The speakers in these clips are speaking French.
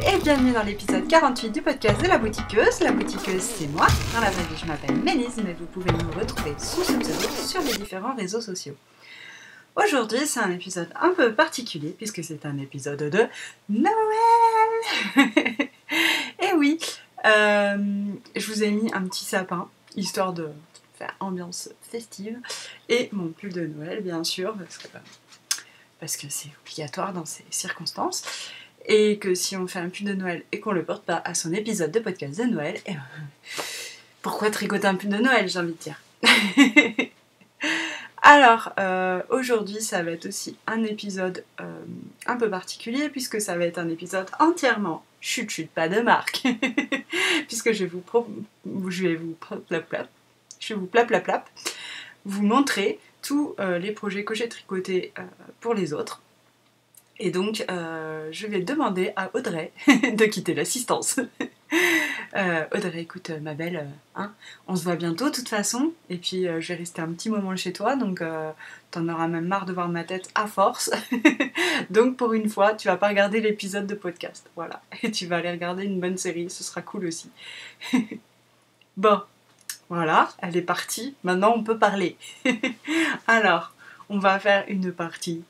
et bienvenue dans l'épisode 48 du podcast de La Boutiqueuse. La Boutiqueuse, c'est moi. Dans la vraie vie, je m'appelle Mélise, mais vous pouvez me retrouver sous ce pseudo sur les différents réseaux sociaux. Aujourd'hui, c'est un épisode un peu particulier, puisque c'est un épisode de Noël. Et oui, je vous ai mis un petit sapin, histoire de faire ambiance festive, et mon pull de Noël, bien sûr, parce que c'est obligatoire dans ces circonstances. Et que si on fait un pull de Noël et qu'on le porte pas à son épisode de podcast de Noël, pourquoi tricoter un pull de Noël, j'ai envie de dire. Alors, aujourd'hui, ça va être aussi un épisode un peu particulier, puisque ça va être un épisode entièrement chut, pas de marque, puisque je vais vous vous montrer tous les projets que j'ai tricotés pour les autres. Et donc, je vais demander à Audrey de quitter l'assistance. Audrey, écoute, ma belle, on se voit bientôt de toute façon. Et puis, je vais rester un petit moment chez toi. Donc, t'en auras même marre de voir ma tête à force. Donc, pour une fois, tu vas pas regarder l'épisode de podcast. Voilà. Et tu vas aller regarder une bonne série. Ce sera cool aussi. Bon, voilà, elle est partie. Maintenant, on peut parler. Alors, on va faire une partie.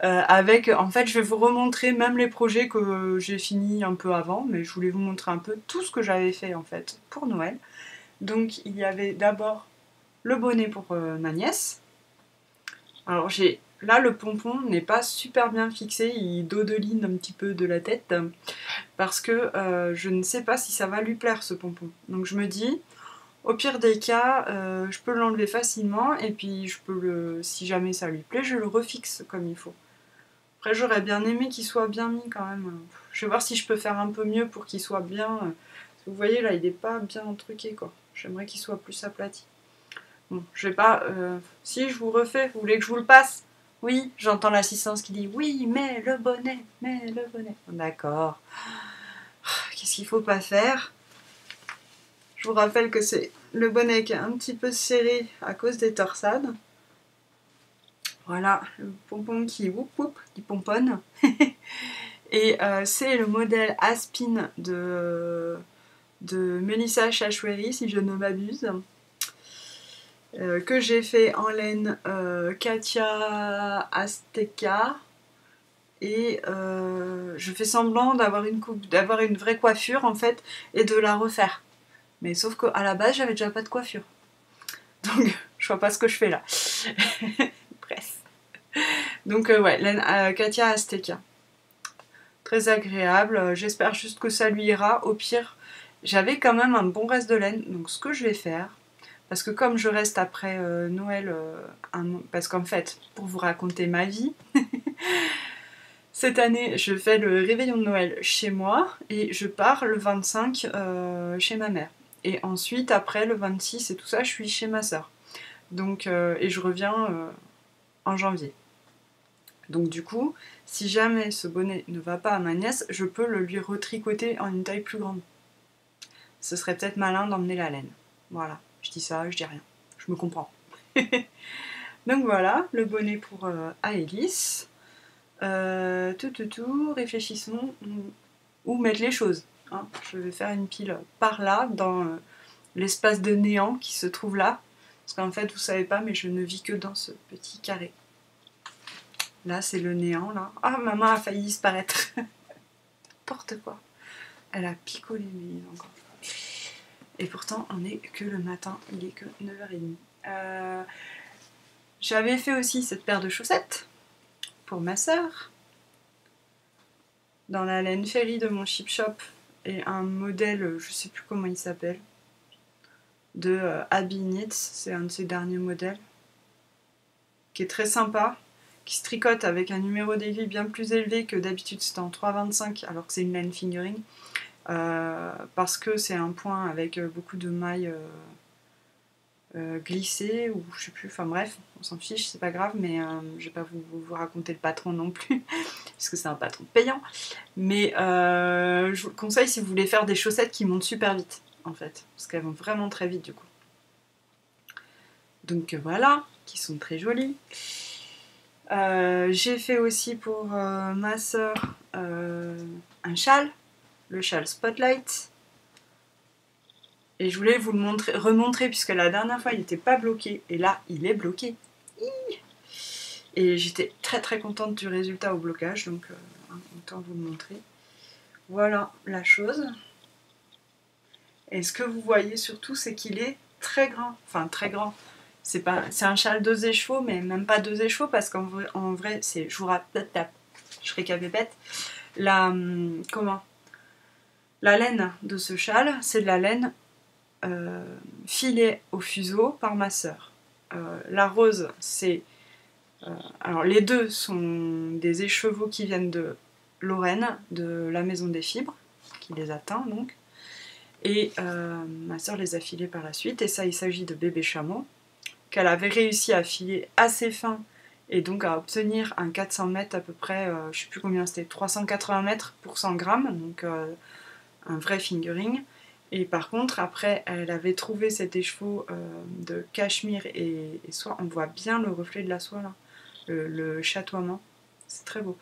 En fait, je vais vous remontrer même les projets que j'ai finis un peu avant, mais je voulais vous montrer un peu tout ce que j'avais fait en fait pour Noël. Donc, il y avait d'abord le bonnet pour ma nièce. Alors, là, le pompon n'est pas super bien fixé, il dodeline un petit peu de la tête, parce que je ne sais pas si ça va lui plaire ce pompon. Donc, je me dis, au pire des cas, je peux l'enlever facilement, et puis si jamais ça lui plaît, je le refixe comme il faut. Après, j'aurais bien aimé qu'il soit bien mis quand même. Je vais voir si je peux faire un peu mieux pour qu'il soit bien. Vous voyez, là, il n'est pas bien truqué, quoi. J'aimerais qu'il soit plus aplati. Bon, je vais pas... Si, je vous refais. Vous voulez que je vous le passe? Oui, j'entends l'assistance qui dit « Oui, mets le bonnet, mets le bonnet. » D'accord. Qu'est-ce qu'il faut pas faire? Je vous rappelle que c'est le bonnet qui est un petit peu serré à cause des torsades. Voilà, le pompon qui pomponne. Et c'est le modèle Aspin de Melissa Chachoueri, si je ne m'abuse, que j'ai fait en laine Katia Azteca. Et je fais semblant d'avoir une vraie coiffure en fait, et de la refaire. Mais sauf qu'à la base, j'avais déjà pas de coiffure. Donc, je vois pas ce que je fais là. Bref. Donc ouais, laine Katia Azteca. Très agréable, j'espère juste que ça lui ira. Au pire, j'avais quand même un bon reste de laine, donc ce que je vais faire, parce que comme je reste après Noël, parce qu'en fait, pour vous raconter ma vie, cette année, je fais le réveillon de Noël chez moi, et je pars le 25 chez ma mère. Et ensuite, après le 26 et tout ça, je suis chez ma soeur. Donc, et je reviens en janvier. Donc du coup, si jamais ce bonnet ne va pas à ma nièce, je peux le lui retricoter en une taille plus grande. Ce serait peut-être malin d'emmener la laine. Voilà, je dis ça, je dis rien. Je me comprends. Donc voilà, le bonnet pour Aélis. Réfléchissons où mettre les choses. Hein. Je vais faire une pile par là, dans l'espace de néant qui se trouve là. Parce qu'en fait, vous savez pas, mais je ne vis que dans ce petit carré. Là, c'est le néant, là. Ah, maman a failli disparaître. N'importe quoi. Elle a picolé, mais encore. Et pourtant, on n'est que le matin. Il est que 9h30. J'avais fait aussi cette paire de chaussettes pour ma sœur. Dans la laine Ferry de mon Chip Shop. Et un modèle, je sais plus comment il s'appelle, de Abby Knits. C'est un de ses derniers modèles. Qui est très sympa. Qui se tricote avec un numéro d'aiguille bien plus élevé que d'habitude, c'était en 3,25 alors que c'est une laine fingering, parce que c'est un point avec beaucoup de mailles glissées, ou je sais plus, enfin bref, on s'en fiche, c'est pas grave, mais je vais pas vous raconter le patron non plus, puisque c'est un patron payant, mais je vous le conseille si vous voulez faire des chaussettes qui montent super vite, en fait, parce qu'elles vont vraiment très vite du coup. Donc voilà, qui sont très jolies. J'ai fait aussi pour ma soeur un châle, le châle Spotlight. Et je voulais vous le montrer, remontrer puisque la dernière fois il n'était pas bloqué et là il est bloqué. Et j'étais très très contente du résultat au blocage, donc autant vous le montrer. Voilà la chose. Et ce que vous voyez surtout, c'est qu'il est très grand. Enfin très grand. C'est un châle 2 écheveaux, mais même pas 2 écheveaux parce qu'en vrai c'est. Je récapépète. Comment la laine de ce châle, c'est de la laine filée au fuseau par ma sœur. La rose, c'est... alors les deux sont des écheveaux qui viennent de Lorraine, de la maison des fibres, qui les atteint donc. Et ma sœur les a filés par la suite. Et ça, il s'agit de bébés chameaux, qu'elle avait réussi à filer assez fin et donc à obtenir un 400 mètres à peu près, je sais plus combien c'était, 380 mètres pour 100 grammes, donc un vrai fingering. Et par contre, après, elle avait trouvé cet écheveau de cachemire et soie. On voit bien le reflet de la soie là, le chatoiement. C'est très beau.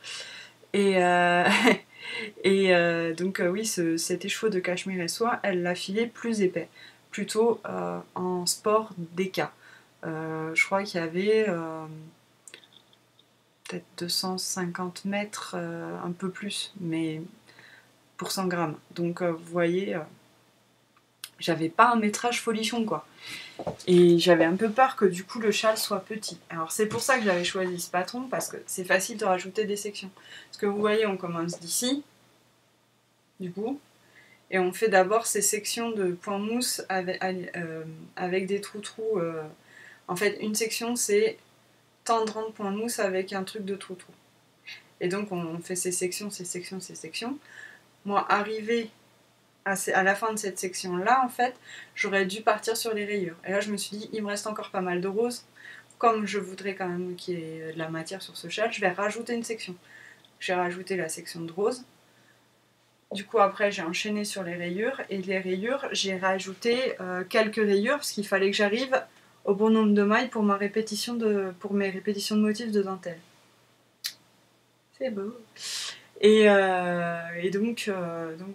Et, donc oui, cet écheveau de cachemire et soie, elle l'a filé plus épais, plutôt en sport DK. Je crois qu'il y avait peut-être 250 mètres, un peu plus, mais pour 100 grammes. Donc vous voyez, j'avais pas un métrage folichon quoi. Et j'avais un peu peur que du coup le châle soit petit. Alors c'est pour ça que j'avais choisi ce patron, parce que c'est facile de rajouter des sections. Parce que vous voyez, on commence d'ici, du coup, et on fait d'abord ces sections de point mousse avec des trous-trous. En fait, une section c'est tant de rangs de point mousse avec un truc de trou-trou. Et donc on fait ces sections, ces sections, ces sections. Moi, arrivé à la fin de cette section-là, en fait, j'aurais dû partir sur les rayures. Et là, je me suis dit, il me reste encore pas mal de roses. Comme je voudrais quand même qu'il y ait de la matière sur ce châle, je vais rajouter une section. J'ai rajouté la section de rose. Du coup, après, j'ai enchaîné sur les rayures. Et les rayures, j'ai rajouté quelques rayures, parce qu'il fallait que j'arrive au bon nombre de mailles pour mes répétitions de motifs de dentelle. C'est beau. Et donc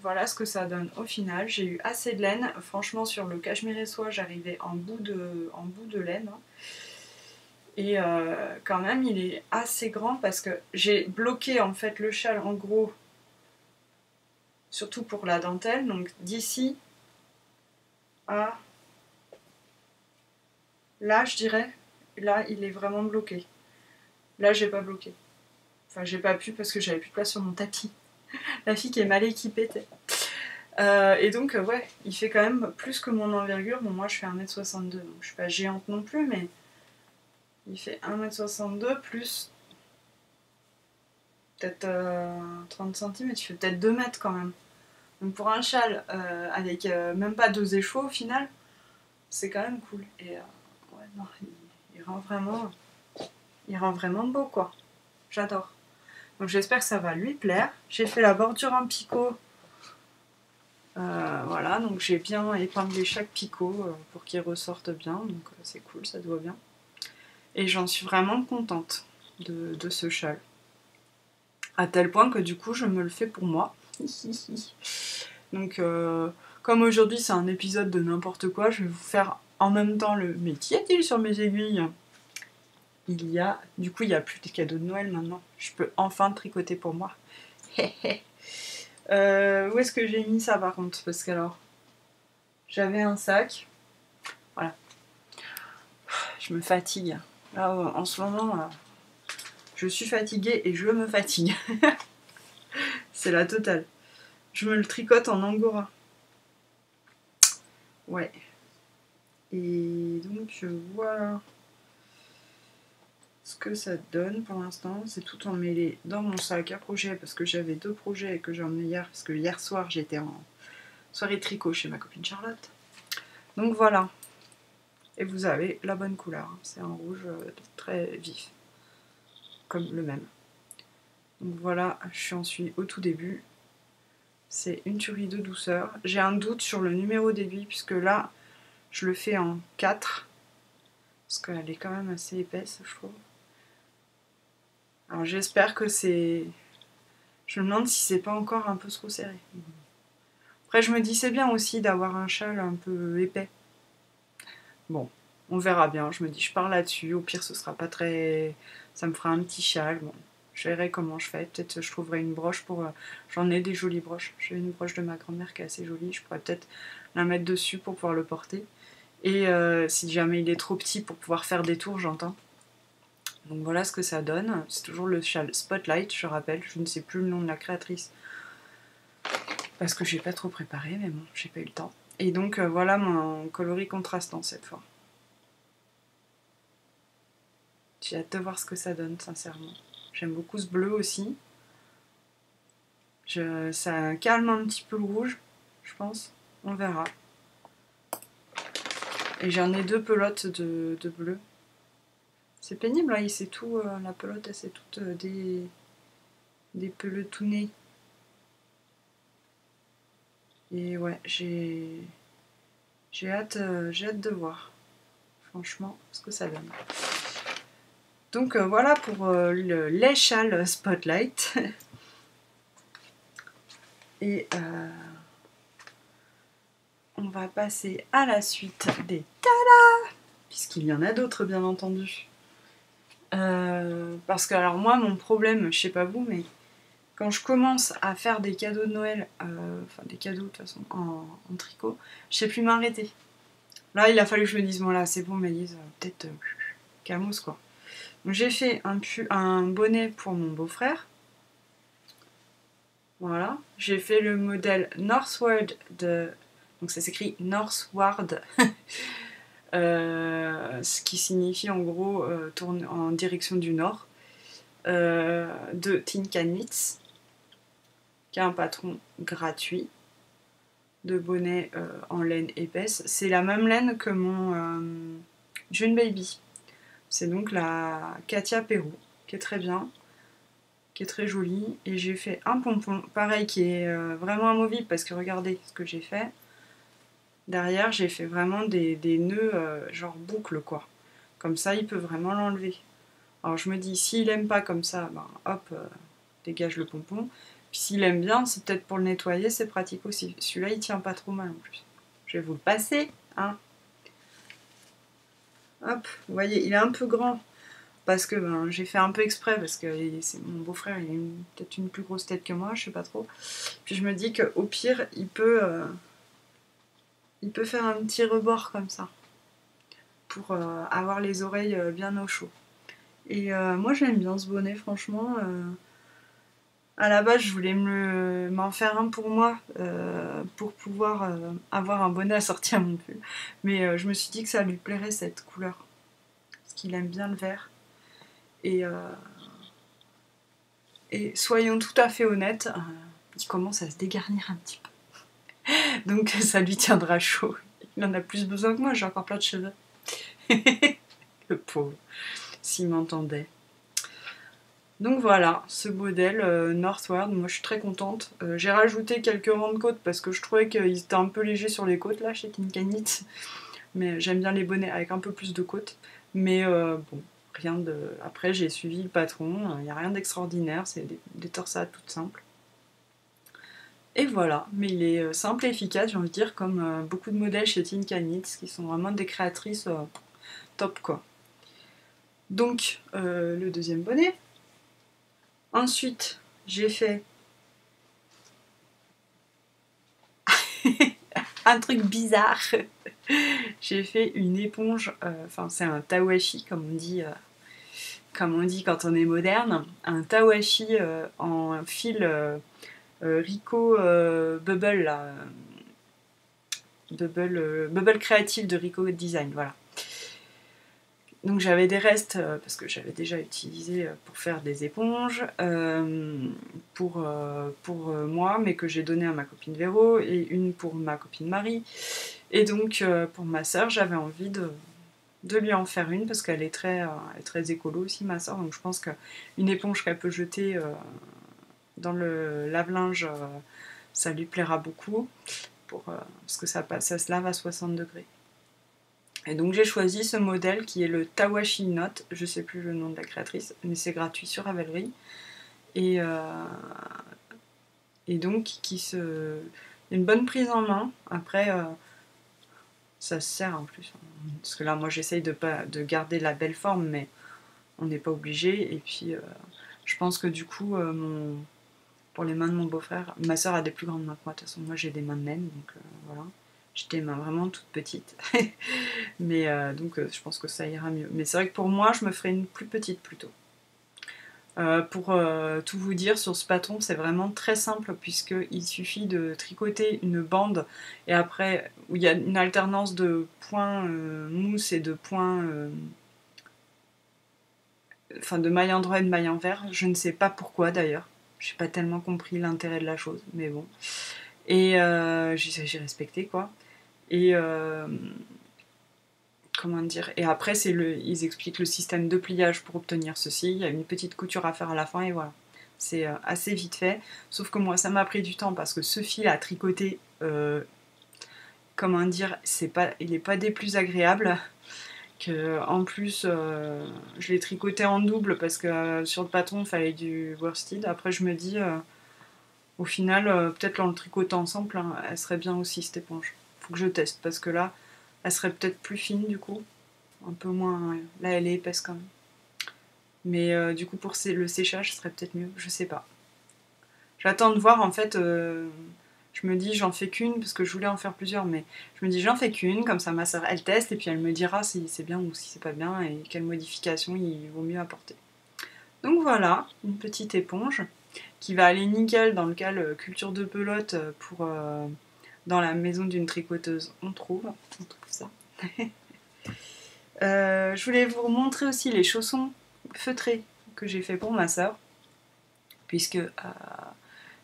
voilà ce que ça donne au final. J'ai eu assez de laine. Franchement, sur le cachemire et soie, j'arrivais en bout de laine. Et quand même, il est assez grand parce que j'ai bloqué en fait le châle en gros, surtout pour la dentelle. Donc d'ici à là, je dirais, là, il est vraiment bloqué. Là, j'ai pas bloqué. Enfin, j'ai pas pu parce que j'avais plus de place sur mon tapis. La fille qui est mal équipée, et donc, ouais, il fait quand même plus que mon envergure. Bon, moi je fais 1m62, donc je suis pas géante non plus, mais il fait 1m62 plus peut-être 30 cm, il fait peut-être 2 mètres quand même. Donc pour un châle avec même pas 2 écheveaux au final, c'est quand même cool. Et ouais, non, il rend vraiment beau quoi. J'adore. Donc j'espère que ça va lui plaire. J'ai fait la bordure en picot. Voilà, donc j'ai bien épinglé chaque picot pour qu'il ressorte bien, donc c'est cool, ça doit bien. Et j'en suis vraiment contente de ce châle. À tel point que du coup je me le fais pour moi. Donc comme aujourd'hui c'est un épisode de n'importe quoi, je vais vous faire en même temps le mais qu'y a-t-il sur mes aiguilles? Du coup il n'y a plus de cadeaux de Noël maintenant. Je peux enfin tricoter pour moi. Où est-ce que j'ai mis ça par contre? Parce que alors, j'avais un sac. Voilà. Je me fatigue. Là, en ce moment, je suis fatiguée et je me fatigue. C'est la totale. Je me le tricote en angora. Ouais. Et donc, voilà ce que ça donne pour l'instant. C'est tout emmêlé dans mon sac à projet parce que j'avais 2 projets que j'ai emmenés hier. Parce que hier soir, j'étais en soirée tricot chez ma copine Charlotte. Donc voilà. Et vous avez la bonne couleur. C'est un rouge très vif. Comme le même. Donc voilà, j'en suis au tout début. C'est une tuerie de douceur. J'ai un doute sur le numéro d'aiguille, puisque là, je le fais en 4. Parce qu'elle est quand même assez épaisse, je trouve. Alors j'espère que c'est... Je me demande si c'est pas encore un peu trop serré. Après je me dis c'est bien aussi d'avoir un châle un peu épais. Bon, on verra bien. Je me dis je pars là-dessus. Au pire ce sera pas très... Ça me fera un petit châle. Bon, je verrai comment je fais. Peut-être je trouverai une broche pour... J'en ai des jolies broches. J'ai une broche de ma grand-mère qui est assez jolie. Je pourrais peut-être la mettre dessus pour pouvoir le porter. Et si jamais il est trop petit pour pouvoir faire des tours, j'entends. Donc voilà ce que ça donne. C'est toujours le châle Spotlight, je rappelle. Je ne sais plus le nom de la créatrice parce que j'ai pas trop préparé, mais bon, j'ai pas eu le temps. Et donc voilà mon coloris contrastant cette fois. J'ai hâte de voir ce que ça donne, sincèrement. J'aime beaucoup ce bleu aussi. Ça calme un petit peu le rouge, je pense. On verra. Et j'en ai 2 pelotes de bleu. C'est pénible, hein, c'est tout, la pelote, c'est toute des pelotonnés. Et ouais, j'ai hâte de voir, franchement, ce que ça donne. Donc voilà pour les châles Spotlight. Et on va passer à la suite des tada, puisqu'il y en a d'autres bien entendu. Parce que alors moi mon problème, je sais pas vous, mais quand je commence à faire des cadeaux de Noël, enfin des cadeaux de toute façon en tricot, je sais plus m'arrêter. Là il a fallu que je me dise bon là c'est bon Maëlys, peut-être calmos quoi. Donc j'ai fait un bonnet pour mon beau-frère. Voilà. J'ai fait le modèle Northward de... Donc ça s'écrit Northward. Ce qui signifie en gros tourne en direction du nord. De Tin Can Knits, qui a un patron gratuit de bonnet en laine épaisse. C'est la même laine que mon June Baby. C'est donc la Katia Perrault, qui est très bien, qui est très jolie. Et j'ai fait un pompon, pareil, qui est vraiment amovible, parce que regardez ce que j'ai fait. Derrière, j'ai fait vraiment des nœuds genre boucle, quoi. Comme ça, il peut vraiment l'enlever. Alors je me dis, s'il aime pas comme ça, ben hop, dégage le pompon. Puis s'il aime bien, c'est peut-être pour le nettoyer, c'est pratique aussi. Celui-là, il tient pas trop mal en plus. Je vais vous le passer, hein. Hop, vous voyez, il est un peu grand. Parce que ben, j'ai fait un peu exprès, parce que mon beau-frère, il a peut-être une plus grosse tête que moi, je sais pas trop. Puis je me dis qu'au pire, il peut faire un petit rebord comme ça, pour avoir les oreilles bien au chaud. Et moi j'aime bien ce bonnet, franchement. À la base, je voulais m'en faire un pour moi, pour pouvoir avoir un bonnet assorti à mon pull. Mais je me suis dit que ça lui plairait cette couleur, parce qu'il aime bien le vert. Et soyons tout à fait honnêtes, il commence à se dégarnir un petit peu. Donc ça lui tiendra chaud. Il en a plus besoin que moi, j'ai encore plein de cheveux. Le pauvre, s'il m'entendait. Donc voilà, ce modèle Northward, moi je suis très contente. J'ai rajouté quelques rangs de côtes parce que je trouvais qu'ils étaient un peu légers sur les côtes là chez Tin Can Knits. Mais j'aime bien les bonnets avec un peu plus de côtes. Mais bon, rien de... Après j'ai suivi le patron, il n'y a rien d'extraordinaire, c'est des torsades toutes simples. Et voilà, mais il est simple et efficace, j'ai envie de dire, comme beaucoup de modèles chez Tin Can Knits qui sont vraiment des créatrices top quoi. Donc le deuxième bonnet. Ensuite, j'ai fait un truc bizarre. J'ai fait une éponge, enfin c'est un tawashi comme on dit quand on est moderne, un tawashi en fil Rico Bubble là, Bubble créatif de Rico Design, voilà. Donc j'avais des restes, parce que j'avais déjà utilisé pour faire des éponges, pour moi, mais que j'ai donné à ma copine Véro, et une pour ma copine Marie. Et donc pour ma soeur, j'avais envie de lui en faire une, parce qu'elle est très écolo aussi, ma soeur, donc je pense qu'une éponge qu'elle peut jeter dans le lave-linge, ça lui plaira beaucoup, parce que ça se lave à 60 degrés. Et donc j'ai choisi ce modèle qui est le Tawashi Note, je sais plus le nom de la créatrice, mais c'est gratuit sur Ravelry. Et, et donc une bonne prise en main. Après, ça se sert en plus. Parce que là, moi j'essaye de garder la belle forme, mais on n'est pas obligé. Et puis, je pense que du coup, pour les mains de mon beau-frère, ma soeur a des plus grandes mains que moi. De toute façon, moi j'ai des mains de naine, donc voilà. J'ai des mains vraiment toutes petites. Mais donc, je pense que ça ira mieux. Mais c'est vrai que pour moi, je me ferais une plus petite plutôt. Pour tout vous dire, sur ce patron, c'est vraiment très simple puisqu'il suffit de tricoter une bande et après, où il y a une alternance de points mousse et de points... enfin, de maille endroit et de maille envers. Je ne sais pas pourquoi d'ailleurs. Je n'ai pas tellement compris l'intérêt de la chose, mais bon. Et j'ai respecté quoi. Et comment dire, et après ils expliquent le système de pliage pour obtenir ceci, il y a une petite couture à faire à la fin et voilà. C'est assez vite fait, sauf que moi ça m'a pris du temps parce que ce fil à tricoter, comment dire, il n'est pas des plus agréables. En plus, je l'ai tricoté en double parce que sur le patron il fallait du worsted. Après je me dis, au final, peut-être en le tricotant ensemble, hein, elle serait bien aussi cette éponge. Faut que je teste parce que là, elle serait peut-être plus fine du coup. Un peu moins, ouais. Là elle est épaisse quand même. Mais du coup pour le séchage ce serait peut-être mieux, je sais pas. J'attends de voir en fait, je me dis j'en fais qu'une parce que je voulais en faire plusieurs, mais je me dis j'en fais qu'une, comme ça ma soeur elle teste et puis elle me dira si c'est bien ou si c'est pas bien et quelle modification il vaut mieux apporter. Donc voilà, une petite éponge qui va aller nickel dans le cal culture de pelote pour dans la maison d'une tricoteuse, on trouve ça. Je voulais vous montrer aussi les chaussons feutrés que j'ai fait pour ma soeur, puisque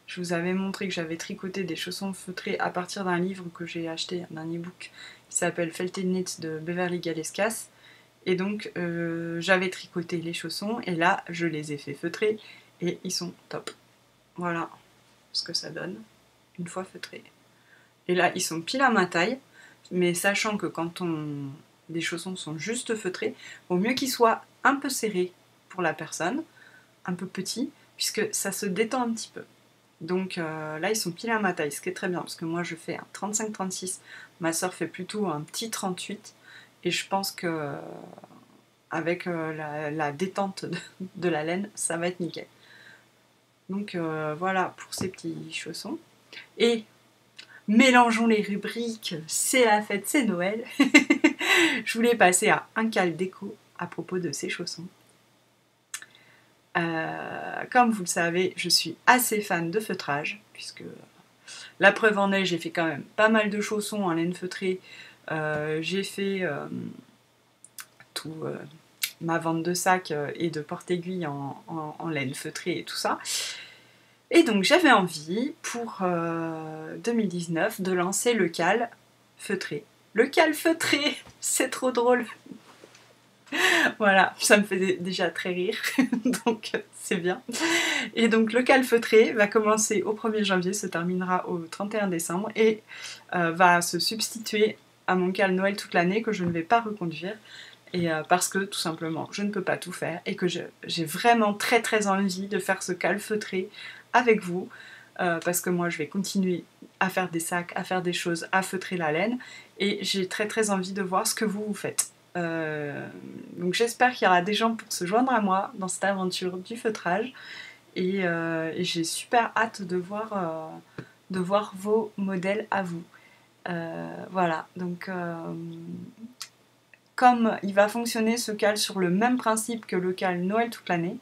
je vous avais montré que j'avais tricoté des chaussons feutrés à partir d'un livre que j'ai acheté, d'un e-book qui s'appelle Felted Knits de Beverly Galescas. Et donc j'avais tricoté les chaussons et là je les ai fait feutrer et ils sont top. Voilà ce que ça donne une fois feutrés. Et là ils sont pile à ma taille, mais sachant que quand des chaussons sont juste feutrés, vaut mieux qu'ils soient un peu serrés pour la personne, un peu petits, puisque ça se détend un petit peu. Donc là ils sont pile à ma taille, ce qui est très bien, parce que moi je fais un 35-36, ma soeur fait plutôt un petit 38, et je pense que avec la détente de la laine, ça va être nickel. Donc voilà pour ces petits chaussons. Et mélangeons les rubriques, c'est la fête, c'est Noël. Je voulais passer à un cal déco à propos de ces chaussons. Comme vous le savez, je suis assez fan de feutrage, puisque la preuve en est, j'ai fait quand même pas mal de chaussons en laine feutrée. J'ai fait ma vente de sacs et de porte-aiguilles en laine feutrée et tout ça. Et donc j'avais envie pour 2019 de lancer le cal feutré. Le cal feutré, c'est trop drôle. Voilà, ça me fait déjà très rire, donc c'est bien. Et donc le cal feutré va commencer au 1er janvier, se terminera au 31 décembre et va se substituer à mon cal Noël toute l'année que je ne vais pas reconduire. Et parce que tout simplement je ne peux pas tout faire et que j'ai vraiment très très envie de faire ce cal feutré avec vous parce que moi je vais continuer à faire des sacs, à faire des choses, à feutrer la laine et j'ai très très envie de voir ce que vous faites. Donc j'espère qu'il y aura des gens pour se joindre à moi dans cette aventure du feutrage et j'ai super hâte de voir vos modèles à vous. Voilà, donc comme il va fonctionner ce cal sur le même principe que le cal Noël toute l'année,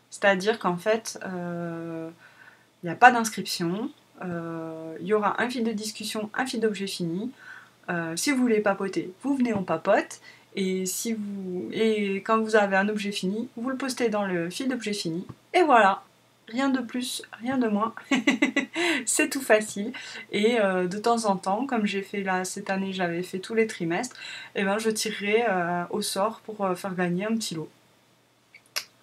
c'est-à-dire qu'en fait, il n'y a pas d'inscription, il y aura un fil de discussion, un fil d'objet fini. Si vous voulez papoter, vous venez, on papote. Et quand vous avez un objet fini, vous le postez dans le fil d'objet fini. Et voilà, rien de plus, rien de moins. C'est tout facile. Et de temps en temps, comme j'ai fait là cette année, j'avais fait tous les trimestres, et ben je tirerai au sort pour faire gagner un petit lot.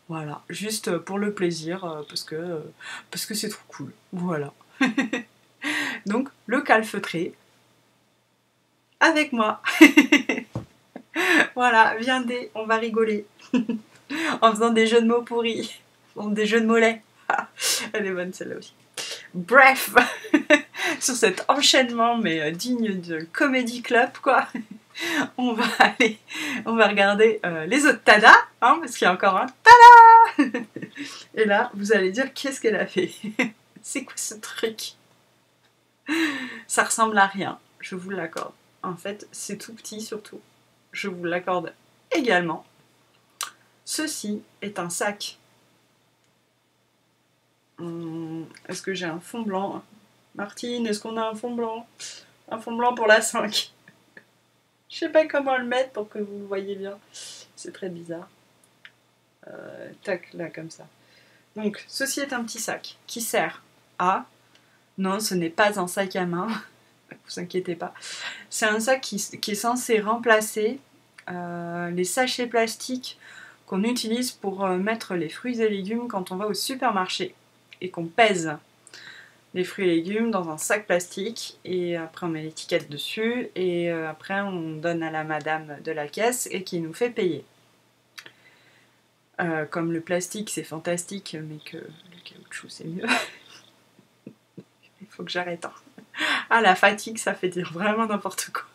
Voilà, juste pour le plaisir, parce que c'est trop cool. Voilà. Donc, le cal feutré, avec moi. Voilà, viendez, on va rigoler. En faisant des jeux de mots pourris. Des jeux de mollets. Elle est bonne celle-là aussi. Bref, sur cet enchaînement, mais digne de Comedy Club, quoi. On va regarder les autres Tada, hein, parce qu'il y a encore un Tada. Et là, vous allez dire, qu'est-ce qu'elle a fait? C'est quoi ce truc? Ça ressemble à rien, je vous l'accorde. En fait, c'est tout petit surtout. Je vous l'accorde également. Ceci est un sac. Est-ce que j'ai un fond blanc? Martine, est-ce qu'on a un fond blanc? Un fond blanc pour la 5. Je sais pas comment le mettre pour que vous le voyez bien. C'est très bizarre. Tac, là, comme ça. Donc, ceci est un petit sac qui sert à... Non, ce n'est pas un sac à main. Ne vous inquiétez pas. C'est un sac qui est censé remplacer les sachets plastiques qu'on utilise pour mettre les fruits et légumes quand on va au supermarché et qu'on pèse les fruits et légumes dans un sac plastique et après on met l'étiquette dessus et après on donne à la madame de la caisse et qui nous fait payer. Comme le plastique c'est fantastique mais que le caoutchouc c'est mieux. Il faut que j'arrête. Hein. Ah la fatigue ça fait dire vraiment n'importe quoi.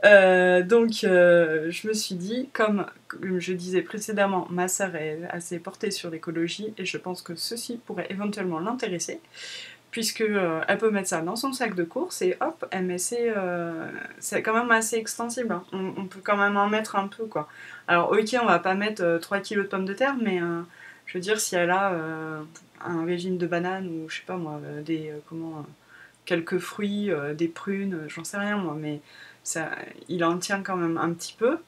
Donc je me suis dit, comme je disais précédemment, ma sœur est assez portée sur l'écologie et je pense que ceci pourrait éventuellement l'intéresser puisque elle peut mettre ça dans son sac de course et hop, elle met c'est quand même assez extensible. Hein. On peut quand même en mettre un peu quoi. Alors ok, on va pas mettre 3 kilos de pommes de terre, mais je veux dire si elle a un régime de bananes ou je sais pas moi, quelques fruits, des prunes, j'en sais rien moi, mais ça, il en tient quand même un petit peu.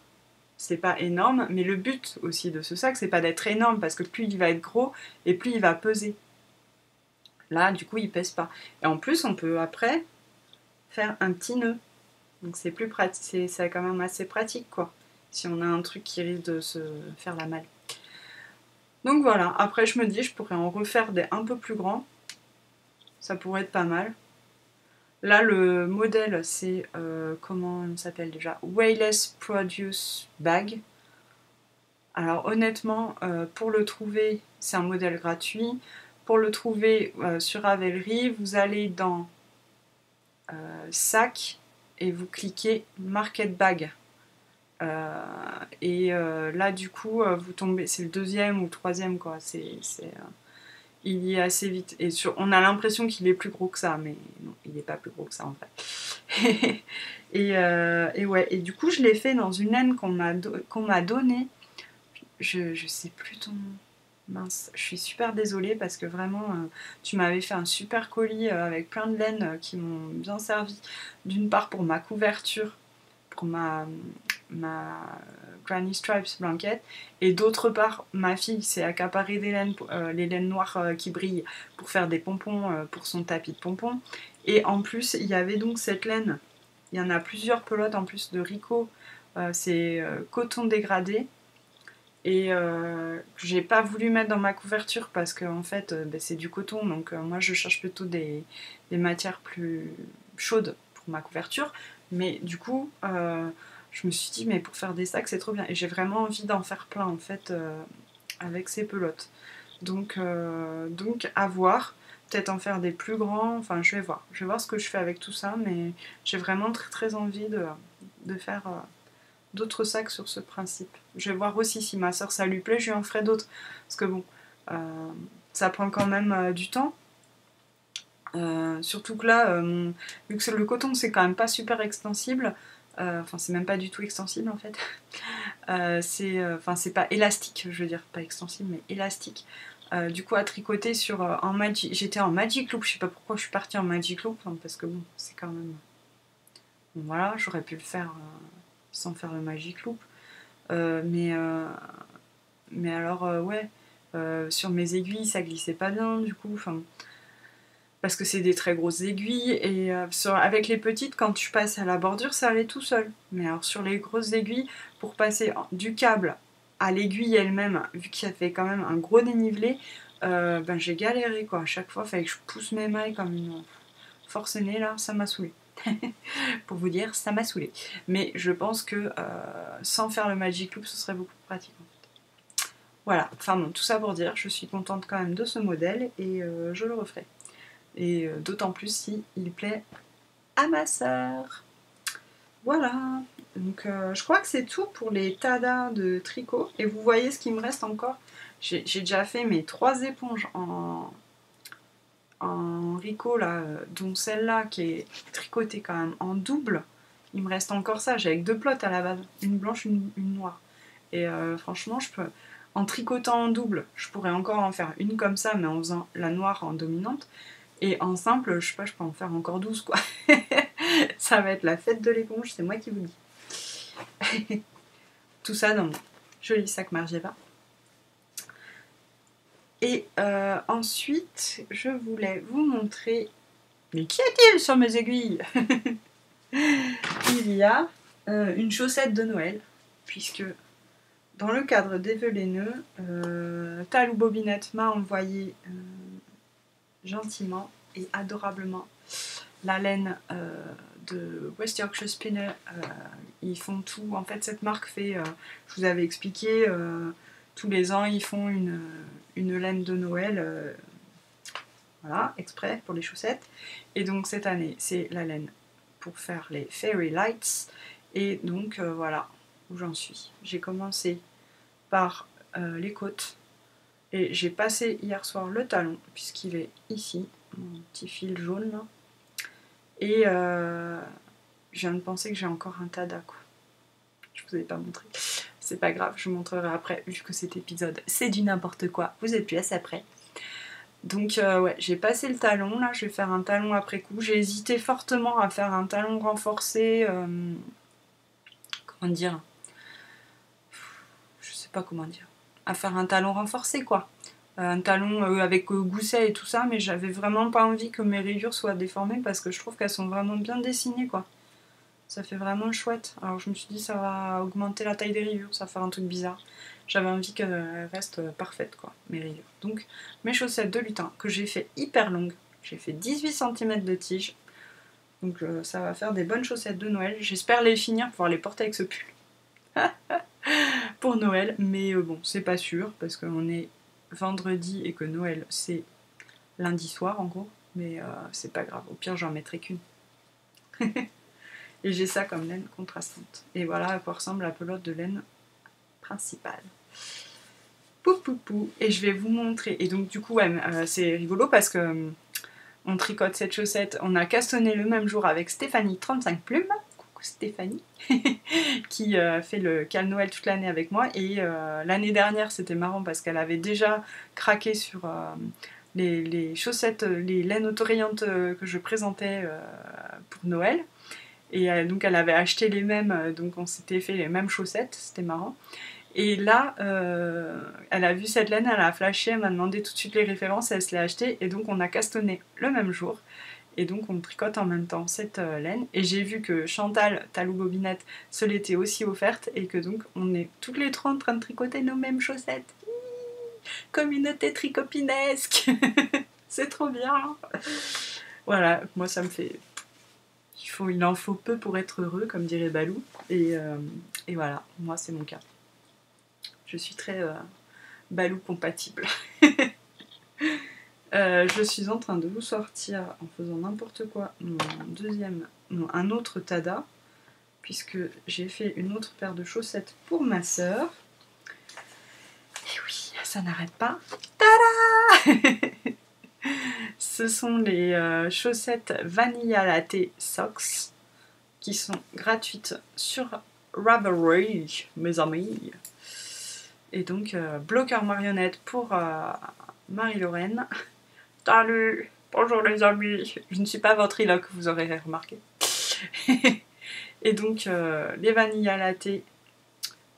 C'est pas énorme, mais le but aussi de ce sac, c'est pas d'être énorme parce que plus il va être gros et plus il va peser. Là, du coup, il pèse pas. Et en plus, on peut après faire un petit nœud. Donc c'est plus pratique, c'est quand même assez pratique quoi. Si on a un truc qui risque de se faire la malle. Donc voilà. Après, je me dis, je pourrais en refaire des un peu plus grands. Ça pourrait être pas mal. Là, le modèle, c'est, comment on s'appelle déjà? Wayless Produce Bag. Alors honnêtement, pour le trouver, c'est un modèle gratuit. Pour le trouver sur Ravelry, vous allez dans Sac et vous cliquez Market Bag. Là, du coup, vous tombez, c'est le deuxième ou le troisième, quoi. Il y est assez vite. Et on a l'impression qu'il est plus gros que ça, mais non, il n'est pas plus gros que ça en vrai. et ouais, et du coup, je l'ai fait dans une laine qu'on m'a donnée. Je sais plus ton nom. Mince, je suis super désolée parce que vraiment, tu m'avais fait un super colis avec plein de laines qui m'ont bien servi. D'une part pour ma couverture, pour ma Granny Stripes blanket, et d'autre part, ma fille s'est accaparée des laines, les laines noires qui brillent pour faire des pompons pour son tapis de pompons. Et en plus, il y avait donc cette laine, il y en a plusieurs pelotes en plus de Rico, c'est coton dégradé. Et j'ai pas voulu mettre dans ma couverture parce que en fait c'est du coton, donc moi je cherche plutôt des matières plus chaudes pour ma couverture, mais du coup je me suis dit mais pour faire des sacs c'est trop bien et j'ai vraiment envie d'en faire plein en fait avec ces pelotes, donc à voir, peut-être en faire des plus grands, enfin je vais voir ce que je fais avec tout ça, mais j'ai vraiment très très envie de faire d'autres sacs sur ce principe. Je vais voir aussi si ma soeur ça lui plaît, je lui en ferai d'autres. Parce que bon, ça prend quand même du temps. Surtout que là, vu que le coton c'est quand même pas super extensible, enfin c'est même pas du tout extensible en fait. C'est pas élastique, je veux dire, pas extensible mais élastique. Du coup à tricoter sur j'étais en Magic Loop, je sais pas pourquoi je suis partie en Magic Loop, hein, parce que bon, c'est quand même. Bon, voilà, j'aurais pu le faire sans faire le Magic Loop. Mais alors, ouais, sur mes aiguilles, ça glissait pas bien, du coup, parce que c'est des très grosses aiguilles, et avec les petites, quand tu passes à la bordure, ça allait tout seul. Mais alors, sur les grosses aiguilles, pour passer du câble à l'aiguille elle-même, vu qu'il y avait quand même un gros dénivelé, j'ai galéré, quoi. À chaque fois, il fallait que je pousse mes mailles comme une forcenée, là, ça m'a saoulée. Pour vous dire, ça m'a saoulée. Mais je pense que sans faire le Magic Loop, ce serait beaucoup plus pratique. Voilà, enfin bon, tout ça pour dire, je suis contente quand même de ce modèle et je le referai. Et d'autant plus si il plaît à ma sœur. Voilà, donc je crois que c'est tout pour les tadas de tricot. Et vous voyez ce qu'il me reste encore. J'ai déjà fait mes 3 éponges en Rico, là, dont celle-là qui est tricotée quand même en double. Il me reste encore ça, j'ai avec 2 plots à la base, une blanche, une noire. Et franchement, je peux, en tricotant en double, je pourrais encore en faire une comme ça, mais en faisant la noire en dominante. Et en simple, je sais pas, je peux en faire encore 12, quoi. Ça va être la fête de l'éponge, c'est moi qui vous dis. Tout ça dans mon joli sac Margiela. Et ensuite, je voulais vous montrer... Mais qu'y a-t-il sur mes aiguilles? Il y a une chaussette de Noël, puisque dans le cadre des vœux laineux, Talou Bobinette m'a envoyé gentiment et adorablement la laine de West Yorkshire Spinner. Ils font tout, en fait cette marque fait, je vous avais expliqué, tous les ans ils font une laine de Noël, voilà, exprès pour les chaussettes. Et donc cette année c'est la laine pour faire les Fairy Lights. Et donc voilà où j'en suis. J'ai commencé par les côtes et j'ai passé hier soir le talon puisqu'il est ici, mon petit fil jaune là. Et je viens de penser que j'ai encore un tada quoi. Je vous ai pas montré. C'est pas grave, je vous montrerai après vu que cet épisode c'est du n'importe quoi. Vous êtes plus assez après. Donc ouais, j'ai passé le talon, là je vais faire un talon après coup. J'ai hésité fortement à faire un talon renforcé, comment dire, je sais pas comment dire, à faire un talon renforcé quoi. Un talon avec gousset et tout ça, mais j'avais vraiment pas envie que mes rayures soient déformées parce que je trouve qu'elles sont vraiment bien dessinées quoi. Ça fait vraiment chouette. Alors je me suis dit ça va augmenter la taille des rayures, ça va faire un truc bizarre. J'avais envie qu'elles restent parfaites quoi, mes rayures. Donc mes chaussettes de lutin que j'ai fait hyper longues. J'ai fait 18 cm de tige. Donc ça va faire des bonnes chaussettes de Noël. J'espère les finir pour pouvoir les porter avec ce pull. Pour Noël, mais bon, c'est pas sûr parce qu'on est vendredi et que Noël c'est lundi soir en gros. Mais c'est pas grave, au pire j'en mettrai qu'une. Et j'ai ça comme laine contrastante. Et voilà à quoi ressemble la pelote de laine principale. Pou pou pou. Et je vais vous montrer. Et donc du coup, ouais, c'est rigolo parce que on tricote cette chaussette. On a castonné le même jour avec Stéphanie 35 plumes. Coucou Stéphanie. Qui fait le cal Noël toute l'année avec moi. Et l'année dernière, c'était marrant parce qu'elle avait déjà craqué sur les chaussettes, les laines autorayantes que je présentais pour Noël. Et donc elle avait acheté les mêmes, donc on s'était fait les mêmes chaussettes, c'était marrant. Et là, elle a vu cette laine, elle a flashé, elle m'a demandé tout de suite les références, elle se l'est achetée, et donc on a castonné le même jour. Et donc on tricote en même temps cette laine. Et j'ai vu que Chantal, Talou Bobinette, se l'était aussi offerte, et que donc on est toutes les trois en train de tricoter nos mêmes chaussettes. Communauté tricopinesque. C'est trop bien. Voilà, moi ça me fait... Il en faut peu pour être heureux, comme dirait Balou. Et voilà, moi c'est mon cas. Je suis très Balou compatible. Je suis en train de vous sortir, en faisant n'importe quoi, un autre tada, puisque j'ai fait une autre paire de chaussettes pour ma sœur. Et oui, ça n'arrête pas. Tada! Ce sont les chaussettes Vanilla Latte Socks qui sont gratuites sur Ravelry, mes amis. Et donc, bloqueur marionnette pour Marie-Lorraine. Salut! Bonjour les amis! Je ne suis pas ventriloque, vous aurez remarqué. Et donc, les Vanilla Latte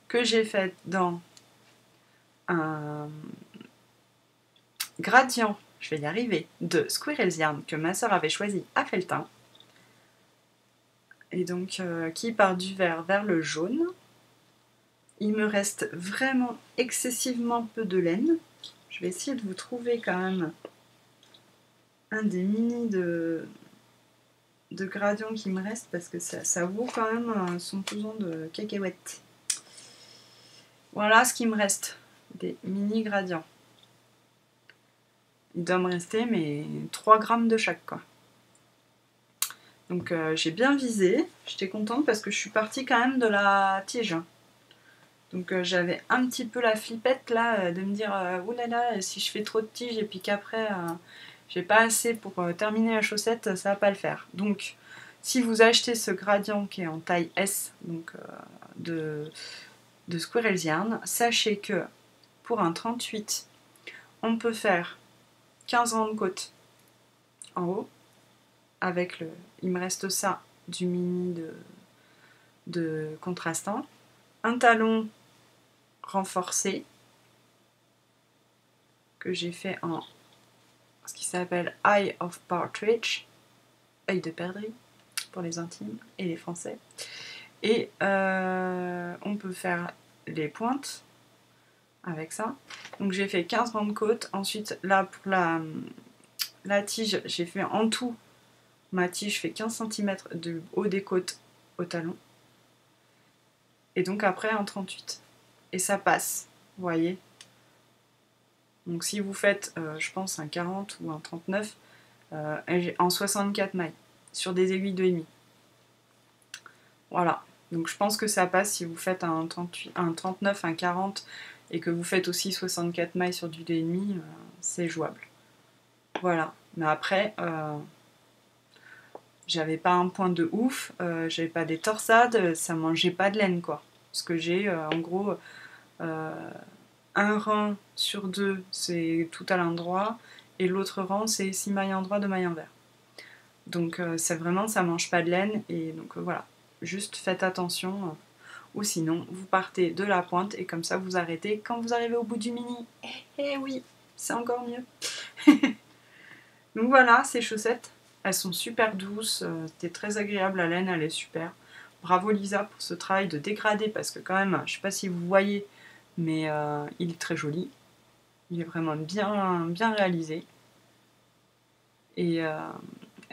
que j'ai faites dans un gradient, je vais y arriver, de Squirrel's Yarn que ma soeur avait choisi à Felletin. Et donc qui part du vert vers le jaune. Il me reste vraiment excessivement peu de laine. Je vais essayer de vous trouver quand même un des mini de de gradient qui me reste parce que ça vaut quand même son pesant de cacahuètes. Voilà ce qui me reste, des mini gradients. Il doit me rester mais 3 grammes de chaque quoi. Donc j'ai bien visé, j'étais contente parce que je suis partie quand même de la tige. Donc j'avais un petit peu la flippette là de me dire oulala, si je fais trop de tiges et puis qu'après j'ai pas assez pour terminer la chaussette, ça va pas le faire. Donc si vous achetez ce gradient qui est en taille S, donc de Squirrel's Yarn, sachez que pour un 38, on peut faire 15 rangs de côte en haut, avec le... Il me reste ça du mini de contrastant, un talon renforcé que j'ai fait en ce qui s'appelle Eye of Partridge, œil de perdrix pour les intimes et les français. Et on peut faire les pointes avec ça. Donc j'ai fait 15 rangs de côte. Ensuite là pour la tige, j'ai fait en tout, ma tige fait 15 cm du haut des côtes au talon. Et donc après en 38. Et ça passe, vous voyez. Donc si vous faites, je pense, un 40 ou un 39, en 64 mailles, sur des aiguilles de 2,5. Voilà. Donc je pense que ça passe si vous faites un 39, un 40, et que vous faites aussi 64 mailles sur du 2,5, c'est jouable. Voilà. Mais après, j'avais pas un point de ouf, j'avais pas des torsades, ça mangeait pas de laine, quoi. Parce que j'ai, en gros... un rang sur 2 c'est tout à l'endroit et l'autre rang c'est 6 mailles en droit, 2 mailles envers. Donc c'est vraiment, ça mange pas de laine et donc voilà, juste faites attention ou sinon vous partez de la pointe et comme ça vous arrêtez quand vous arrivez au bout du mini. Eh oui, c'est encore mieux. Donc voilà, ces chaussettes, elles sont super douces, c'était très agréable, la laine elle est super. Bravo Lisa pour ce travail de dégradé parce que quand même, je sais pas si vous voyez, mais il est très joli. Il est vraiment bien réalisé. Et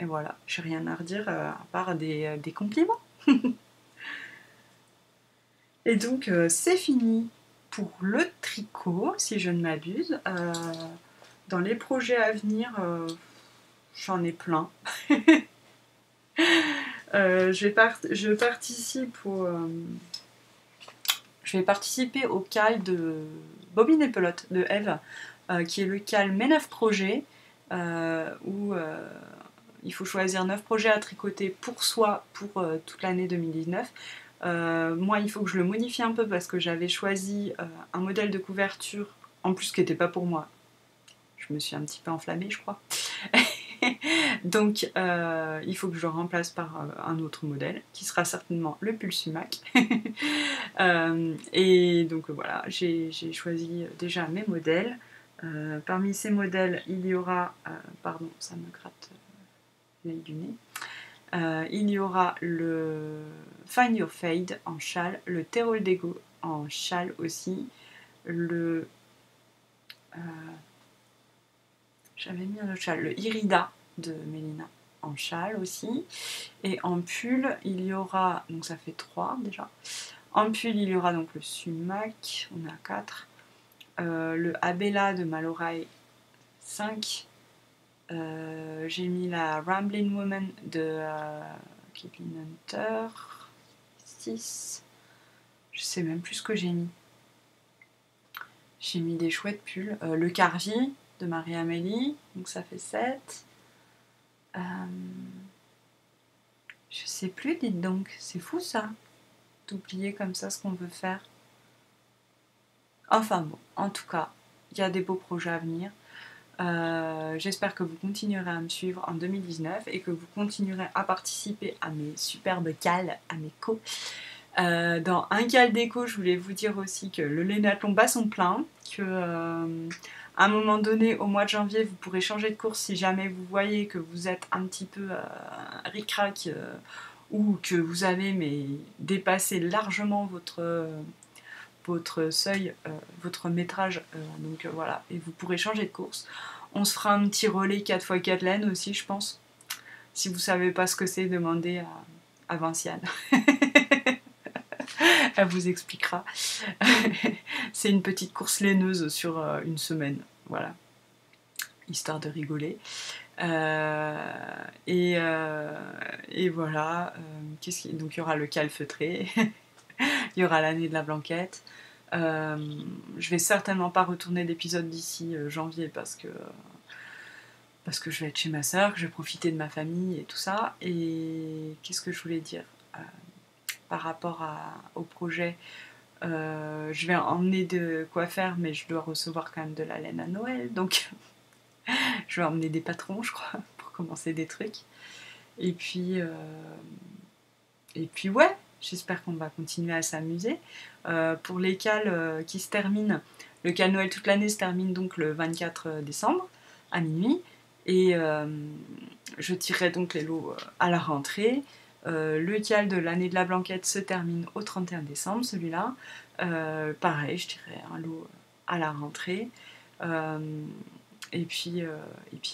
voilà, j'ai rien à redire à part des compliments. Et donc c'est fini pour le tricot, si je ne m'abuse. Dans les projets à venir, j'en ai plein. Je vais participer au CAL de Bobine et Pelote de Eve, qui est le CAL Mes 9 projets, où il faut choisir 9 projets à tricoter pour soi pour toute l'année 2019. Moi, il faut que je le modifie un peu parce que j'avais choisi un modèle de couverture, en plus qui n'était pas pour moi. Je me suis un petit peu enflammée, je crois. Donc il faut que je le remplace par un autre modèle qui sera certainement le pull sumac. Et donc voilà, j'ai choisi déjà mes modèles. Parmi ces modèles, il y aura, pardon, ça me gratte l'œil du nez. Il y aura le Find Your Fade en châle, le Terol d'Ego en châle aussi, le j'avais mis un autre châle, le Irida de Mélina en châle aussi. Et en pull, il y aura, donc ça fait 3 déjà. En pull, il y aura donc le sumac, on a 4. Le Abella de Malorai, 5. J'ai mis la Rambling Woman de Caitlin Hunter, 6. Je sais même plus ce que j'ai mis. J'ai mis des chouettes pulls. Le Carvi de Marie-Amélie, donc ça fait 7. Je sais plus, dites donc. C'est fou ça, d'oublier comme ça ce qu'on veut faire. Enfin bon, en tout cas, il y a des beaux projets à venir. J'espère que vous continuerez à me suivre en 2019 et que vous continuerez à participer à mes superbes cals, à mes co. Dans un cal déco, je voulais vous dire aussi que le Lénatlon bat son plein, que à un moment donné, au mois de janvier, vous pourrez changer de course si jamais vous voyez que vous êtes un petit peu ric-rac ou que vous avez dépassé largement votre seuil, votre métrage, donc voilà, et vous pourrez changer de course. On se fera un petit relais 4x4 laine aussi, je pense. Si vous savez pas ce que c'est, demandez à Vinciane. Elle vous expliquera. C'est une petite course laineuse sur une semaine. Voilà. Histoire de rigoler. Et voilà. Donc il y aura le calfeutré. Il y aura l'année de la blanquette. Je vais certainement pas retourner d'épisode d'ici janvier parce que je vais être chez ma soeur, que je vais profiter de ma famille et tout ça. Et qu'est-ce que je voulais dire par rapport au projet, je vais emmener de quoi faire, mais je dois recevoir quand même de la laine à Noël, donc je vais emmener des patrons, je crois, pour commencer des trucs. Et puis ouais, j'espère qu'on va continuer à s'amuser. Pour les cals qui se terminent, le cal Noël toute l'année se termine donc le 24 décembre à minuit. Et je tirerai donc les lots à la rentrée. Le cal de l'année de la blanquette se termine au 31 décembre, celui-là. Pareil, je tirerai un lot à la rentrée. Et puis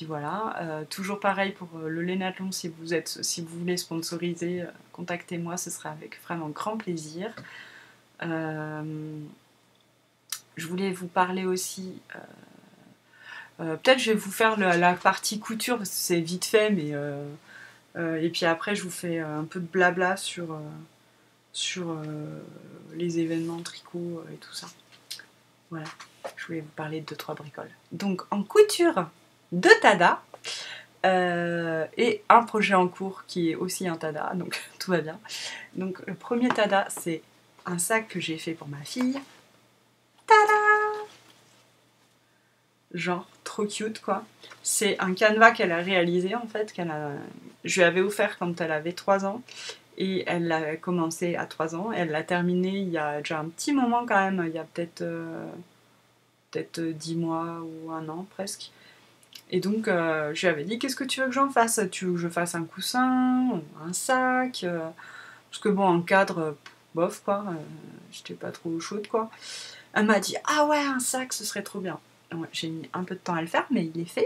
voilà. Toujours pareil pour le Lénathlon, si vous voulez sponsoriser, contactez-moi, ce sera avec vraiment grand plaisir. Je voulais vous parler aussi... peut-être je vais vous faire la partie couture, parce que c'est vite fait, mais... et puis après, je vous fais un peu de blabla sur les événements tricot et tout ça. Voilà, je voulais vous parler de 2-3 bricoles. Donc, en couture de Tada, et un projet en cours qui est aussi un Tada, donc tout va bien. Donc, le premier Tada, c'est un sac que j'ai fait pour ma fille. Tada! Genre, trop cute, quoi. C'est un canevas qu'elle a réalisé, en fait, je lui avais offert quand elle avait 3 ans. Et elle l'a commencé à 3 ans. Elle l'a terminé il y a déjà un petit moment quand même. Il y a peut-être 10 mois ou 1 an presque. Et donc, je lui avais dit, qu'est-ce que tu veux que j'en fasse? Tu veux que je fasse un coussin, un sac? Parce que bon, en cadre, bof, quoi. J'étais pas trop chaude, quoi. Elle m'a dit, ah ouais, un sac, ce serait trop bien. Ouais, j'ai mis un peu de temps à le faire, mais il est fait.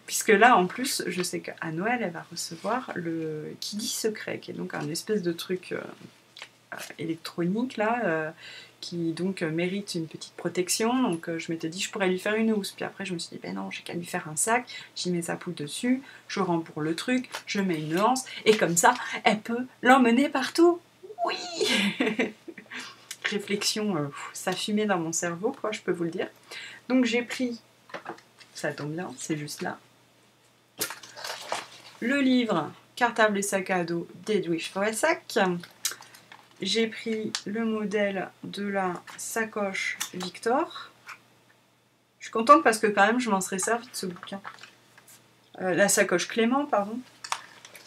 Puisque là, en plus, je sais qu'à Noël, elle va recevoir le Kiddy Secret, qui est donc un espèce de truc électronique, là, qui donc mérite une petite protection. Donc je m'étais dit, je pourrais lui faire une housse. Puis après, je me suis dit, ben non, j'ai qu'à lui faire un sac. J'y mets sa poule dessus, je rembourre le truc, je mets une anse, et comme ça, elle peut l'emmener partout. Oui. Réflexion, ça fumait dans mon cerveau, quoi, je peux vous le dire. Donc j'ai pris, ça tombe bien, c'est juste là, le livre Cartable et sac à dos d'Edwige Fauessac. J'ai pris le modèle de la sacoche Victor. Je suis contente parce que quand même je m'en serais servi de ce bouquin. La sacoche Clément, pardon,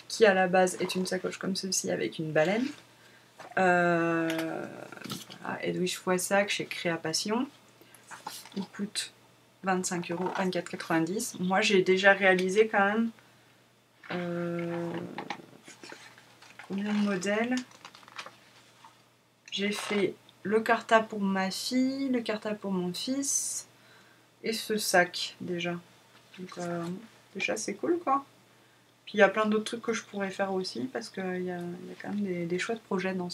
qui à la base est une sacoche comme ceci avec une baleine. Voilà, Edwige Fauessac chez Créa Passion. Il coûte 25 €, 24,90 €. Moi, j'ai déjà réalisé quand même combien de modèles. J'ai fait le cartable pour ma fille, le cartable pour mon fils et ce sac déjà. Donc, déjà, c'est cool, quoi. Puis il y a plein d'autres trucs que je pourrais faire aussi parce qu'il y a quand même des chouettes projets dans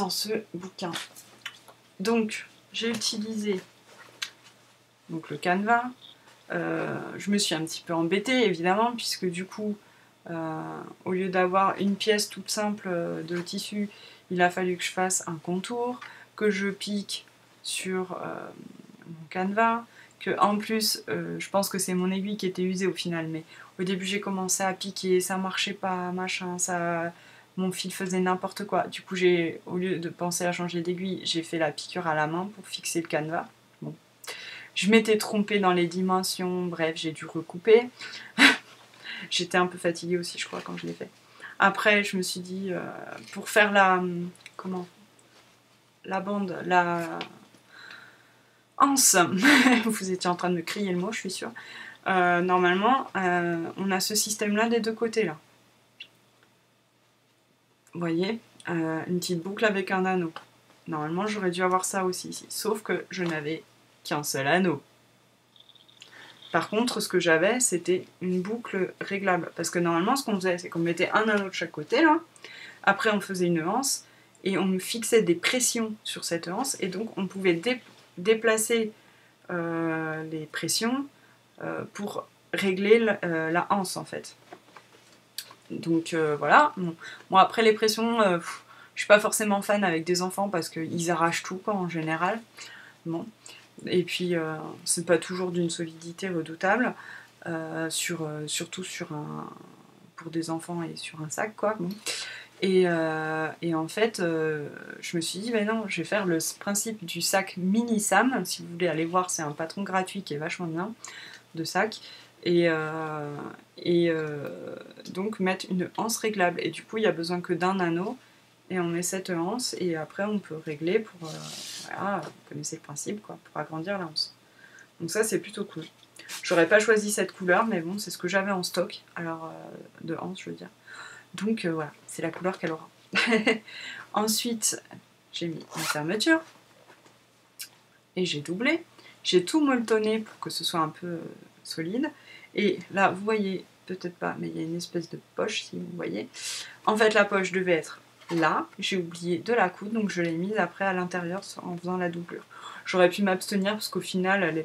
ce bouquin. Donc, j'ai utilisé donc le canevas. Je me suis un petit peu embêtée, évidemment, puisque du coup, au lieu d'avoir une pièce toute simple de tissu, il a fallu que je fasse un contour, que je pique sur mon canevas, que en plus, je pense que c'est mon aiguille qui était usée au final, mais au début j'ai commencé à piquer, ça marchait pas, machin, mon fil faisait n'importe quoi. Du coup, au lieu de penser à changer d'aiguille, j'ai fait la piqûre à la main pour fixer le canevas. Bon. Je m'étais trompée dans les dimensions, bref, j'ai dû recouper. J'étais un peu fatiguée aussi, je crois, quand je l'ai fait. Après, je me suis dit, pour faire la bande, la anse, vous étiez en train de me crier le mot, je suis sûre. Normalement, on a ce système-là des deux côtés, là. Vous voyez, une petite boucle avec un anneau. Normalement, j'aurais dû avoir ça aussi ici. Sauf que je n'avais qu'un seul anneau. Par contre, ce que j'avais, c'était une boucle réglable. Parce que normalement, ce qu'on faisait, c'est qu'on mettait un anneau de chaque côté, là. Après, on faisait une anse, et on fixait des pressions sur cette anse, et donc on pouvait déplacer les pressions pour régler la anse, en fait. Donc voilà. Bon. Moi, après les pressions, je suis pas forcément fan avec des enfants parce qu'ils arrachent tout, quoi, en général. Bon. Et puis, c'est pas toujours d'une solidité redoutable, surtout pour des enfants et sur un sac, quoi. Bon. Et en fait, je me suis dit, mais non, je vais faire le principe du sac Mini Sam. Si vous voulez aller voir, c'est un patron gratuit qui est vachement bien de sac. Et donc mettre une anse réglable. Et du coup, il n'y a besoin que d'un anneau. Et on met cette anse et après on peut régler pour, voilà, vous connaissez le principe, quoi, pour agrandir la anse. Donc ça, c'est plutôt cool. J'aurais pas choisi cette couleur, mais bon, c'est ce que j'avais en stock, alors de anse, je veux dire. Donc voilà, c'est la couleur qu'elle aura. Ensuite, j'ai mis une fermeture et j'ai doublé. J'ai tout molletonné pour que ce soit un peu solide. Et là, vous voyez, peut-être pas, mais il y a une espèce de poche, si vous voyez. En fait, la poche devait être là, j'ai oublié de la coudre, donc je l'ai mise après à l'intérieur en faisant la doublure. J'aurais pu m'abstenir parce qu'au final,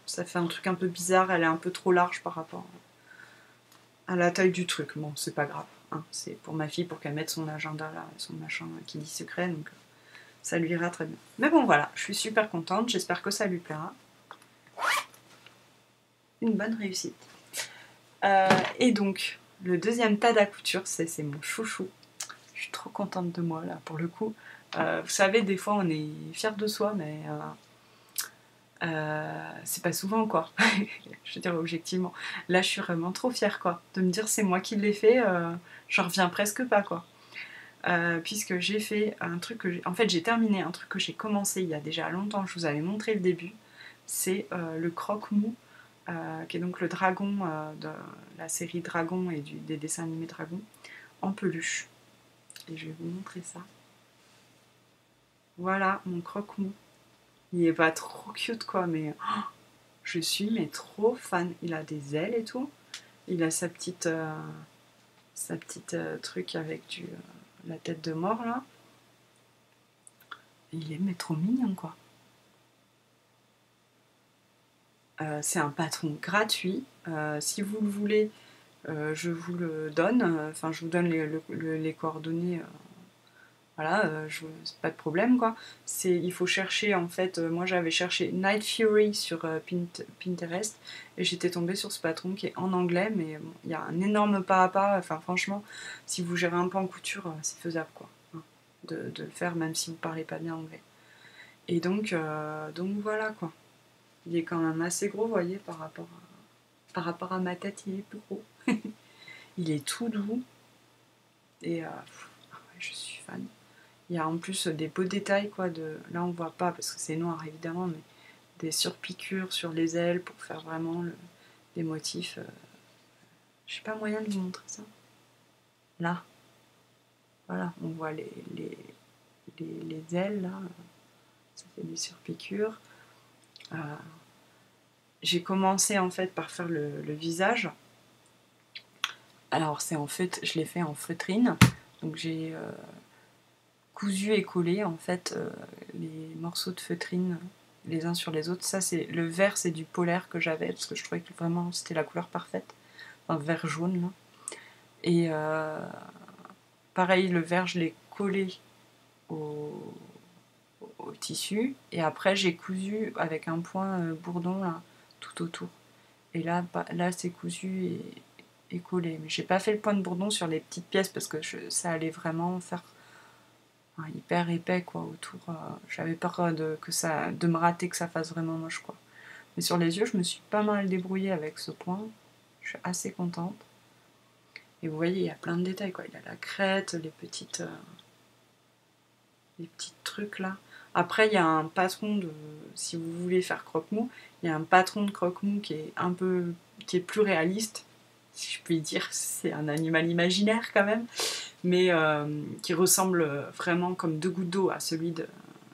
ça fait un truc un peu bizarre, elle est un peu trop large par rapport à la taille du truc. Bon, c'est pas grave, hein. C'est pour ma fille, pour qu'elle mette son agenda là, son machin qui dit secret, donc ça lui ira très bien. Mais bon, voilà, je suis super contente, j'espère que ça lui plaira. Une bonne réussite. Et donc, le deuxième tas à couture, c'est mon chouchou. Je suis trop contente de moi, là, pour le coup. Vous savez, des fois, on est fier de soi, mais c'est pas souvent, quoi. Je veux dire, objectivement. Là, je suis vraiment trop fière, quoi. De me dire, c'est moi qui l'ai fait, j'en reviens presque pas, quoi. Puisque j'ai fait un truc que en fait, j'ai terminé un truc que j'ai commencé il y a déjà longtemps, je vous avais montré le début. C'est le croque-mou, qui est donc le dragon de la série Dragon et des dessins animés Dragon, en peluche. Et je vais vous montrer ça. Voilà mon croque-mou. Il est pas trop cute, quoi, mais je suis trop fan. Il a des ailes et tout. Il a sa petite truc avec la tête de mort là. Il est trop mignon, quoi. C'est un patron gratuit. Si vous le voulez, je vous le donne. Enfin, je vous donne les coordonnées. Voilà, c'est pas de problème, quoi. Il faut chercher, en fait, moi j'avais cherché Night Fury sur Pinterest et j'étais tombée sur ce patron qui est en anglais, mais bon, il y a un énorme pas à pas. Enfin, franchement, si vous gérez un peu en couture, c'est faisable, quoi, hein, de le faire, même si vous parlez pas bien anglais. Et donc voilà, quoi. Il est quand même assez gros, vous voyez, par rapport à ma tête, il est plus gros. Il est tout doux et je suis fan. Il y a en plus des beaux détails, quoi. Là, on voit pas parce que c'est noir, évidemment, mais des surpiqûres sur les ailes pour faire vraiment des motifs. J'ai pas moyen de vous montrer ça. Là. Voilà, on voit les ailes, là. Ça fait des surpiqûres. J'ai commencé, en fait, par faire le visage. Alors, je l'ai fait en feutrine. Donc, j'ai cousu et collé, en fait, les morceaux de feutrine les uns sur les autres. Ça, le vert, c'est du polaire que j'avais, parce que je trouvais que vraiment, c'était la couleur parfaite. Enfin, vert jaune, là. Et pareil, le vert, je l'ai collé au tissu. Et après, j'ai cousu avec un point bourdon, là, tout autour. Et là c'est cousu et collé. Mais j'ai pas fait le point de bourdon sur les petites pièces parce que ça allait vraiment faire hyper épais, quoi, autour. J'avais peur de me rater, que ça fasse vraiment moche, quoi. Mais sur les yeux, je me suis pas mal débrouillée avec ce point. Je suis assez contente. Et vous voyez, il y a plein de détails, quoi. Il y a la crête, les petits trucs là. Après, il y a un patron si vous voulez faire croque-mou, il y a un patron de croque-mou qui est plus réaliste, si je puis dire. C'est un animal imaginaire quand même, mais qui ressemble vraiment comme deux gouttes d'eau à celui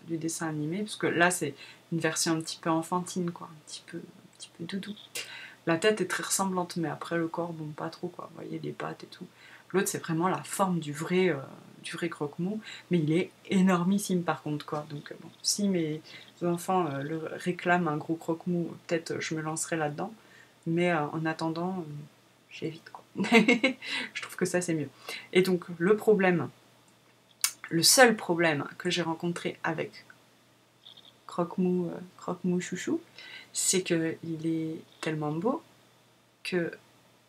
du dessin animé, parce que là, c'est une version un petit peu enfantine, quoi, un petit petit peu doudou. La tête est très ressemblante, mais après le corps, bon, pas trop, quoi. Vous voyez, les pattes et tout. L'autre, c'est vraiment la forme du vrai croque-mou, mais il est énormissime par contre, quoi. Donc, bon, si mes enfants réclament un gros croque-mou, peut-être je me lancerai là-dedans. Mais en attendant, j'évite, quoi. Je trouve que ça, c'est mieux. Et donc, le seul problème que j'ai rencontré avec croque-mou chouchou, c'est qu'il est tellement beau que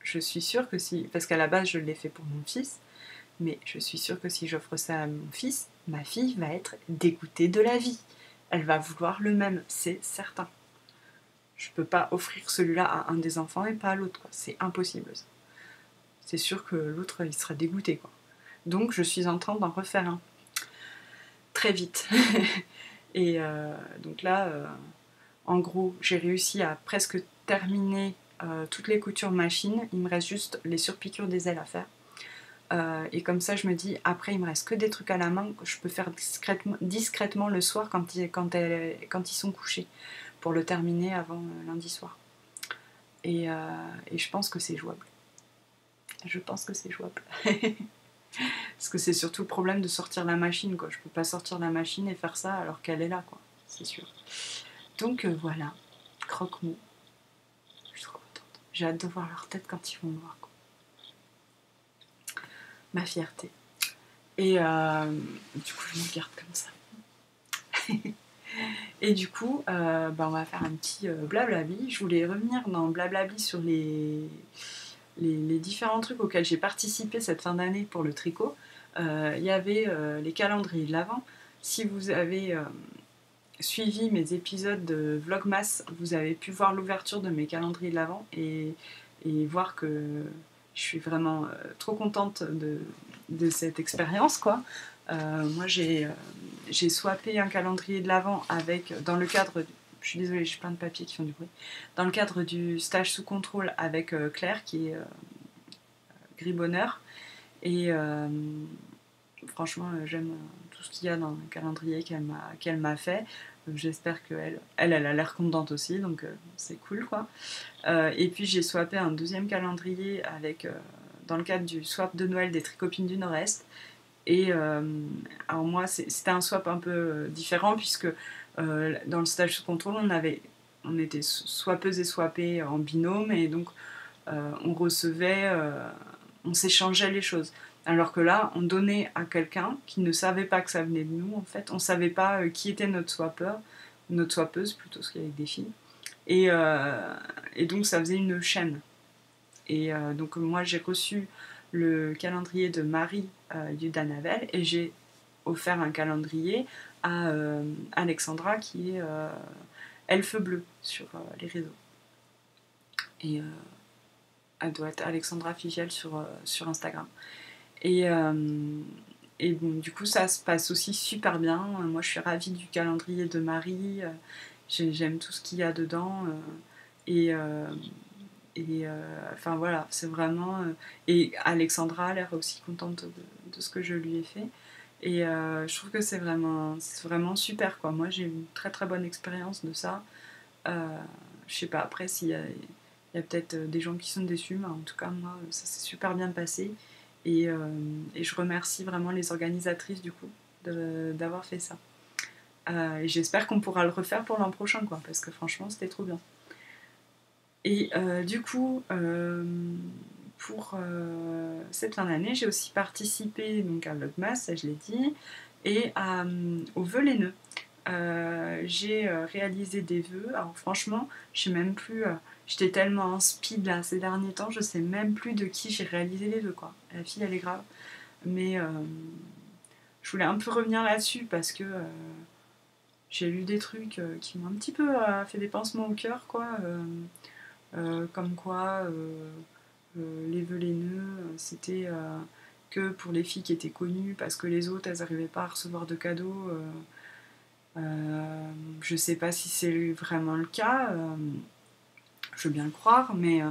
je suis sûre que si... Parce qu'à la base, je l'ai fait pour mon fils, mais je suis sûre que si j'offre ça à mon fils, ma fille va être dégoûtée de la vie. Elle va vouloir le même, c'est certain. Je peux pas offrir celui-là à un des enfants et pas à l'autre, quoi. C'est impossible, ça. C'est sûr que l'autre, il sera dégoûté, quoi. Donc, je suis en train d'en refaire un. Très vite. Et donc là, en gros, j'ai réussi à presque terminer toutes les coutures machine. Il me reste juste les surpiqûres des ailes à faire. Et comme ça, je me dis, après, il me reste que des trucs à la main que je peux faire discrètement le soir quand ils sont couchés, pour le terminer avant lundi soir. Et je pense que c'est jouable. Je pense que c'est jouable. Parce que c'est surtout le problème de sortir la machine, quoi. Je peux pas sortir la machine et faire ça alors qu'elle est là, quoi. C'est sûr. Donc voilà, croque-mou. Je suis trop contente. J'ai hâte de voir leur tête quand ils vont me voir, quoi. Ma fierté. Et du coup, je me garde comme ça. Et du coup, on va faire un petit blablabli. Je voulais revenir dans blablabli sur les différents trucs auxquels j'ai participé cette fin d'année pour le tricot. Il y avait les calendriers de l'Avent. Si vous avez suivi mes épisodes de Vlogmas, vous avez pu voir l'ouverture de mes calendriers de l'Avent et voir que je suis vraiment trop contente de cette expérience, quoi. Moi, j'ai swappé un calendrier de l'Avent dans le cadre... Je suis désolée, j'ai plein de papiers qui font du bruit. Dans le cadre du stage sous contrôle avec Claire, qui est Gris Bonheur. Et franchement, j'aime tout ce qu'il y a dans le calendrier qu'elle m'a fait. J'espère qu'elle a l'air contente aussi, donc c'est cool, quoi. Et puis j'ai swappé un deuxième calendrier dans le cadre du swap de Noël des Tricopines du Nord-Est. Et alors moi, c'était un swap un peu différent, puisque dans le stage sous contrôle, on était swappeuses et swappés en binôme, et donc on s'échangeait les choses. Alors que là, on donnait à quelqu'un qui ne savait pas que ça venait de nous, en fait. On ne savait pas qui était notre swappeur, notre swappeuse plutôt, parce qu'il y avait des filles. Et donc ça faisait une chaîne. Et donc moi, j'ai reçu le calendrier de Marie Yudanavel et j'ai offert un calendrier à Alexandra, qui est Elfe Bleu sur les réseaux. Et elle doit être Alexandra Figiel sur Instagram. Et bon, du coup, ça se passe aussi super bien. Moi, je suis ravie du calendrier de Marie. J'aime tout ce qu'il y a dedans. Enfin voilà, c'est vraiment... et Alexandra a l'air aussi contente de ce que je lui ai fait. Et je trouve que c'est vraiment super, quoi. Moi, j'ai eu une très très bonne expérience de ça. Je sais pas, après, s'il y a peut-être des gens qui sont déçus, mais en tout cas, moi, ça s'est super bien passé. Et je remercie vraiment les organisatrices, du coup, d'avoir fait ça. Et j'espère qu'on pourra le refaire pour l'an prochain, quoi, parce que franchement, c'était trop bien. Et du coup, pour cette fin d'année, j'ai aussi participé donc, à Vlogmas, ça je l'ai dit, et aux vœux les nœuds. J'ai réalisé des vœux. Alors franchement, je sais même plus... j'étais tellement en speed là ces derniers temps, je sais même plus de qui j'ai réalisé les vœux, quoi. La fille, elle est grave. Mais je voulais un peu revenir là-dessus parce que j'ai lu des trucs qui m'ont un petit peu fait des pansements au cœur, quoi. Comme quoi les vœux les nœuds, c'était que pour les filles qui étaient connues, parce que les autres, elles n'arrivaient pas à recevoir de cadeaux. Je sais pas si c'est vraiment le cas, je veux bien le croire, mais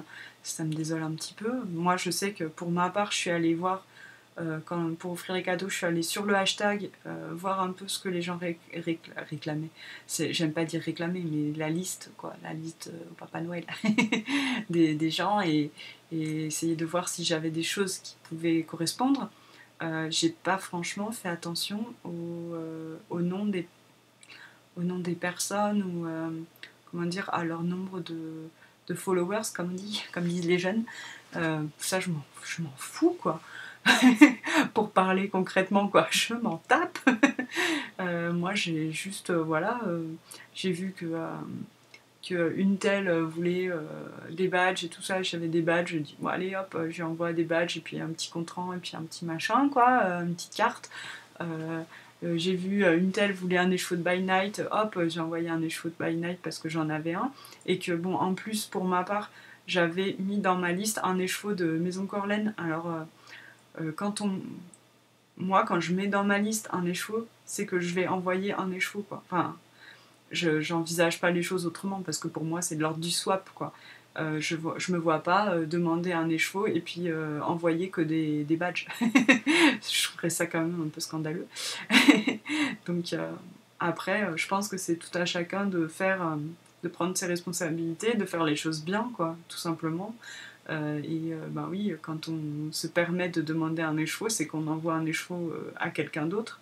ça me désole un petit peu. Moi, je sais que pour ma part, je suis allée voir pour offrir les cadeaux, je suis allée sur le hashtag, voir un peu ce que les gens réclamaient. J'aime pas dire réclamer, mais la liste, quoi, la liste au Papa Noël des gens, et essayer de voir si j'avais des choses qui pouvaient correspondre. J'ai pas franchement fait attention au nom des personnes, ou comment dire, à leur nombre de followers, comme disent les jeunes. Ça, je m'en fous, quoi. Pour parler concrètement, quoi, je m'en tape. Moi, j'ai juste, voilà, j'ai vu que une telle voulait des badges et tout ça, j'avais des badges, je dis bon allez hop, je lui envoie des badges, et puis un petit compte-rendu, et puis un petit machin, quoi, une petite carte. J'ai vu une telle voulait un écheveau de by night, hop, j'ai envoyé un écheveau de by night parce que j'en avais un, et que bon, en plus pour ma part, j'avais mis dans ma liste un écheveau de Maison Corlaine. Alors moi, quand je mets dans ma liste un écheveau, c'est que je vais envoyer un écheveau, quoi. Enfin, j'envisage pas les choses autrement, parce que pour moi, c'est de l'ordre du swap, quoi. Je me vois pas demander un écheveau et puis envoyer que des badges. Je trouverais ça quand même un peu scandaleux. Donc après, je pense que c'est tout à chacun de prendre ses responsabilités, de faire les choses bien, quoi, tout simplement. Ben oui, quand on se permet de demander un écheveau, c'est qu'on envoie un écheveau à quelqu'un d'autre.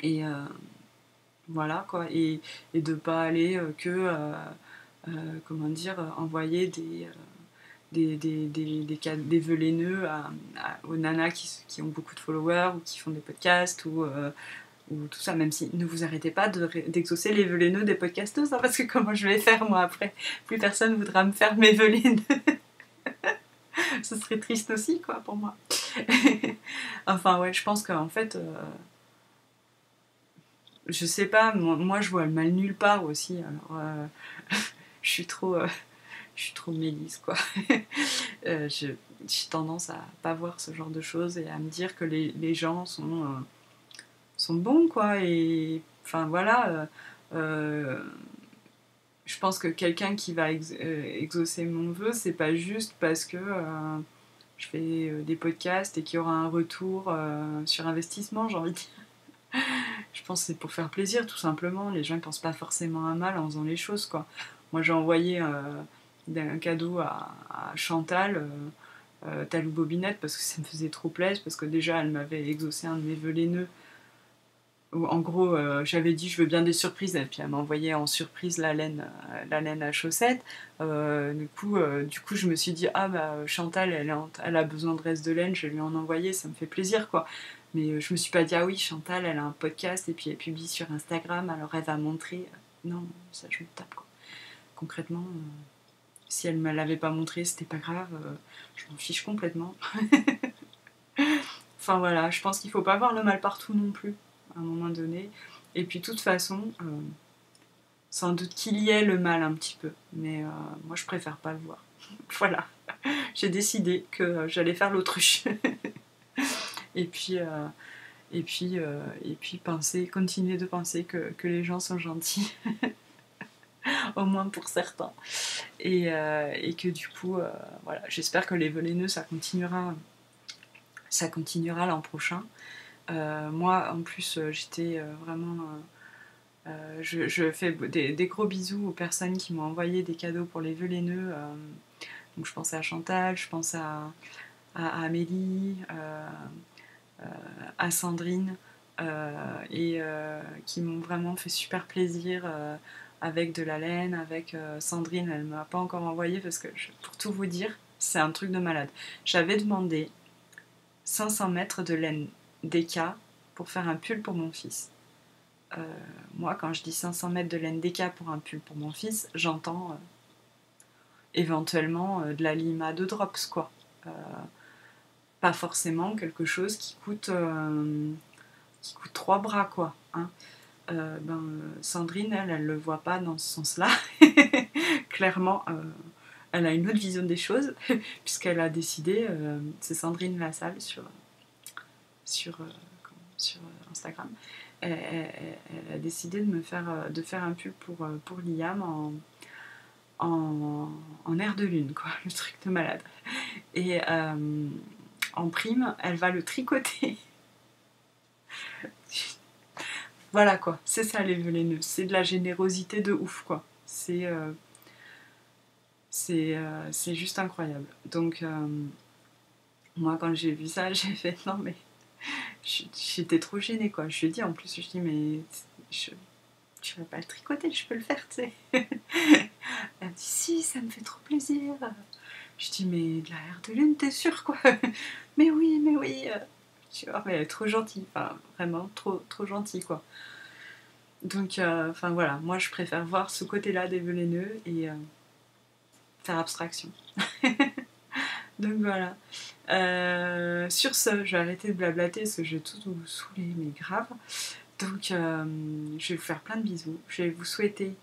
Et voilà, quoi. Et de pas aller comment dire, envoyer des vœux laineux aux nanas qui ont beaucoup de followers, ou qui font des podcasts, ou tout ça, même si ne vous arrêtez pas d'exaucer les vœux laineux des podcasteuses, hein, parce que comment je vais faire, moi, après? Plus personne voudra me faire mes vœux laineux. Ce serait triste aussi, quoi, pour moi. Enfin, ouais, je pense qu'en fait, je sais pas, moi je vois le mal nulle part aussi, alors je suis trop mélisse, quoi. J'ai tendance à pas voir ce genre de choses, et à me dire que les gens sont bons, quoi, et enfin voilà, je pense que quelqu'un qui va exaucer mon vœu, c'est pas juste parce que je fais des podcasts et qu'il y aura un retour sur investissement, j'ai envie de dire. Je pense que c'est pour faire plaisir, tout simplement. Les gens ne pensent pas forcément à mal en faisant les choses, quoi. Moi, j'ai envoyé un cadeau à Chantal, Talou Bobinette, parce que ça me faisait trop plaisir, parce que déjà, elle m'avait exaucé un de mes vœux laineux. En gros, j'avais dit je veux bien des surprises, et puis elle m'a envoyé en surprise la laine à chaussettes. Du coup, je me suis dit ah bah Chantal, elle a besoin de reste de laine, je vais lui en envoyer, ça me fait plaisir, quoi. Mais je me suis pas dit ah oui, Chantal, elle a un podcast et puis elle publie sur Instagram, alors elle va montrer. Non, ça je me tape, quoi. Concrètement, si elle me l'avait pas montré, c'était pas grave, je m'en fiche complètement. Enfin voilà, je pense qu'il faut pas voir le mal partout non plus, à un moment donné. Et puis de toute façon, sans doute qu'il y ait le mal un petit peu, mais moi je préfère pas le voir. Voilà, j'ai décidé que j'allais faire l'autruche. et puis continuer de penser que les gens sont gentils, au moins pour certains. Et que du coup, voilà, j'espère que les vœux ça continuera l'an prochain. Moi, en plus, j'étais vraiment... je fais des gros bisous aux personnes qui m'ont envoyé des cadeaux pour les vœux laineux. Donc je pense à Chantal, je pense à Amélie, à Sandrine, et qui m'ont vraiment fait super plaisir avec de la laine. Avec Sandrine, elle ne m'a pas encore envoyé parce que, pour tout vous dire, c'est un truc de malade. J'avais demandé 500 mètres de laine DK pour faire un pull pour mon fils. Moi, quand je dis 500 mètres de laine DK pour un pull pour mon fils, j'entends éventuellement de la lima de drops, quoi. Pas forcément quelque chose qui coûte 3 bras, quoi. Hein. Sandrine, elle le voit pas dans ce sens-là. Clairement, elle a une autre vision des choses, puisqu'elle a décidé, c'est Sandrine Lassalle sur Instagram, elle a décidé de faire un pull pour Liam en air de lune, quoi, le truc de malade. Et en prime, elle va le tricoter. Voilà quoi, c'est ça les vœux laineux, c'est de la générosité de ouf quoi. C'est juste incroyable. Donc moi quand j'ai vu ça, j'ai fait non mais j'étais trop gênée quoi. Je lui ai dit en plus, je dis mais tu vas pas le tricoter, je peux le faire tu sais. Elle me dit si, ça me fait trop plaisir. Je dis mais de la haire de lune t'es sûre quoi. Mais oui. Tu vois, mais elle est trop gentille, enfin vraiment trop gentille quoi. Donc enfin voilà, moi je préfère voir ce côté-là des vœux laineux et faire abstraction. Donc voilà. Sur ce, je vais arrêter de blablater parce que je vais tout vous saouler, mais grave. Donc je vais vous faire plein de bisous. Je vais vous souhaiter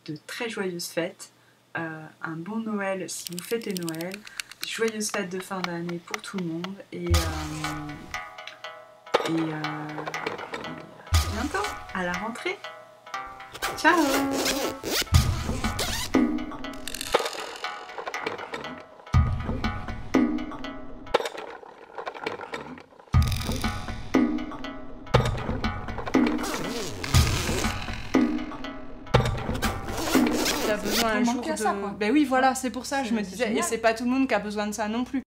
de très joyeuses fêtes, un bon Noël si vous fêtez Noël, joyeuses fêtes de fin d'année pour tout le monde et bientôt à la rentrée. Ciao. T'as besoin un jour de... Ben oui, voilà, c'est pour ça, je me disais, et c'est pas tout le monde qui a besoin de ça non plus.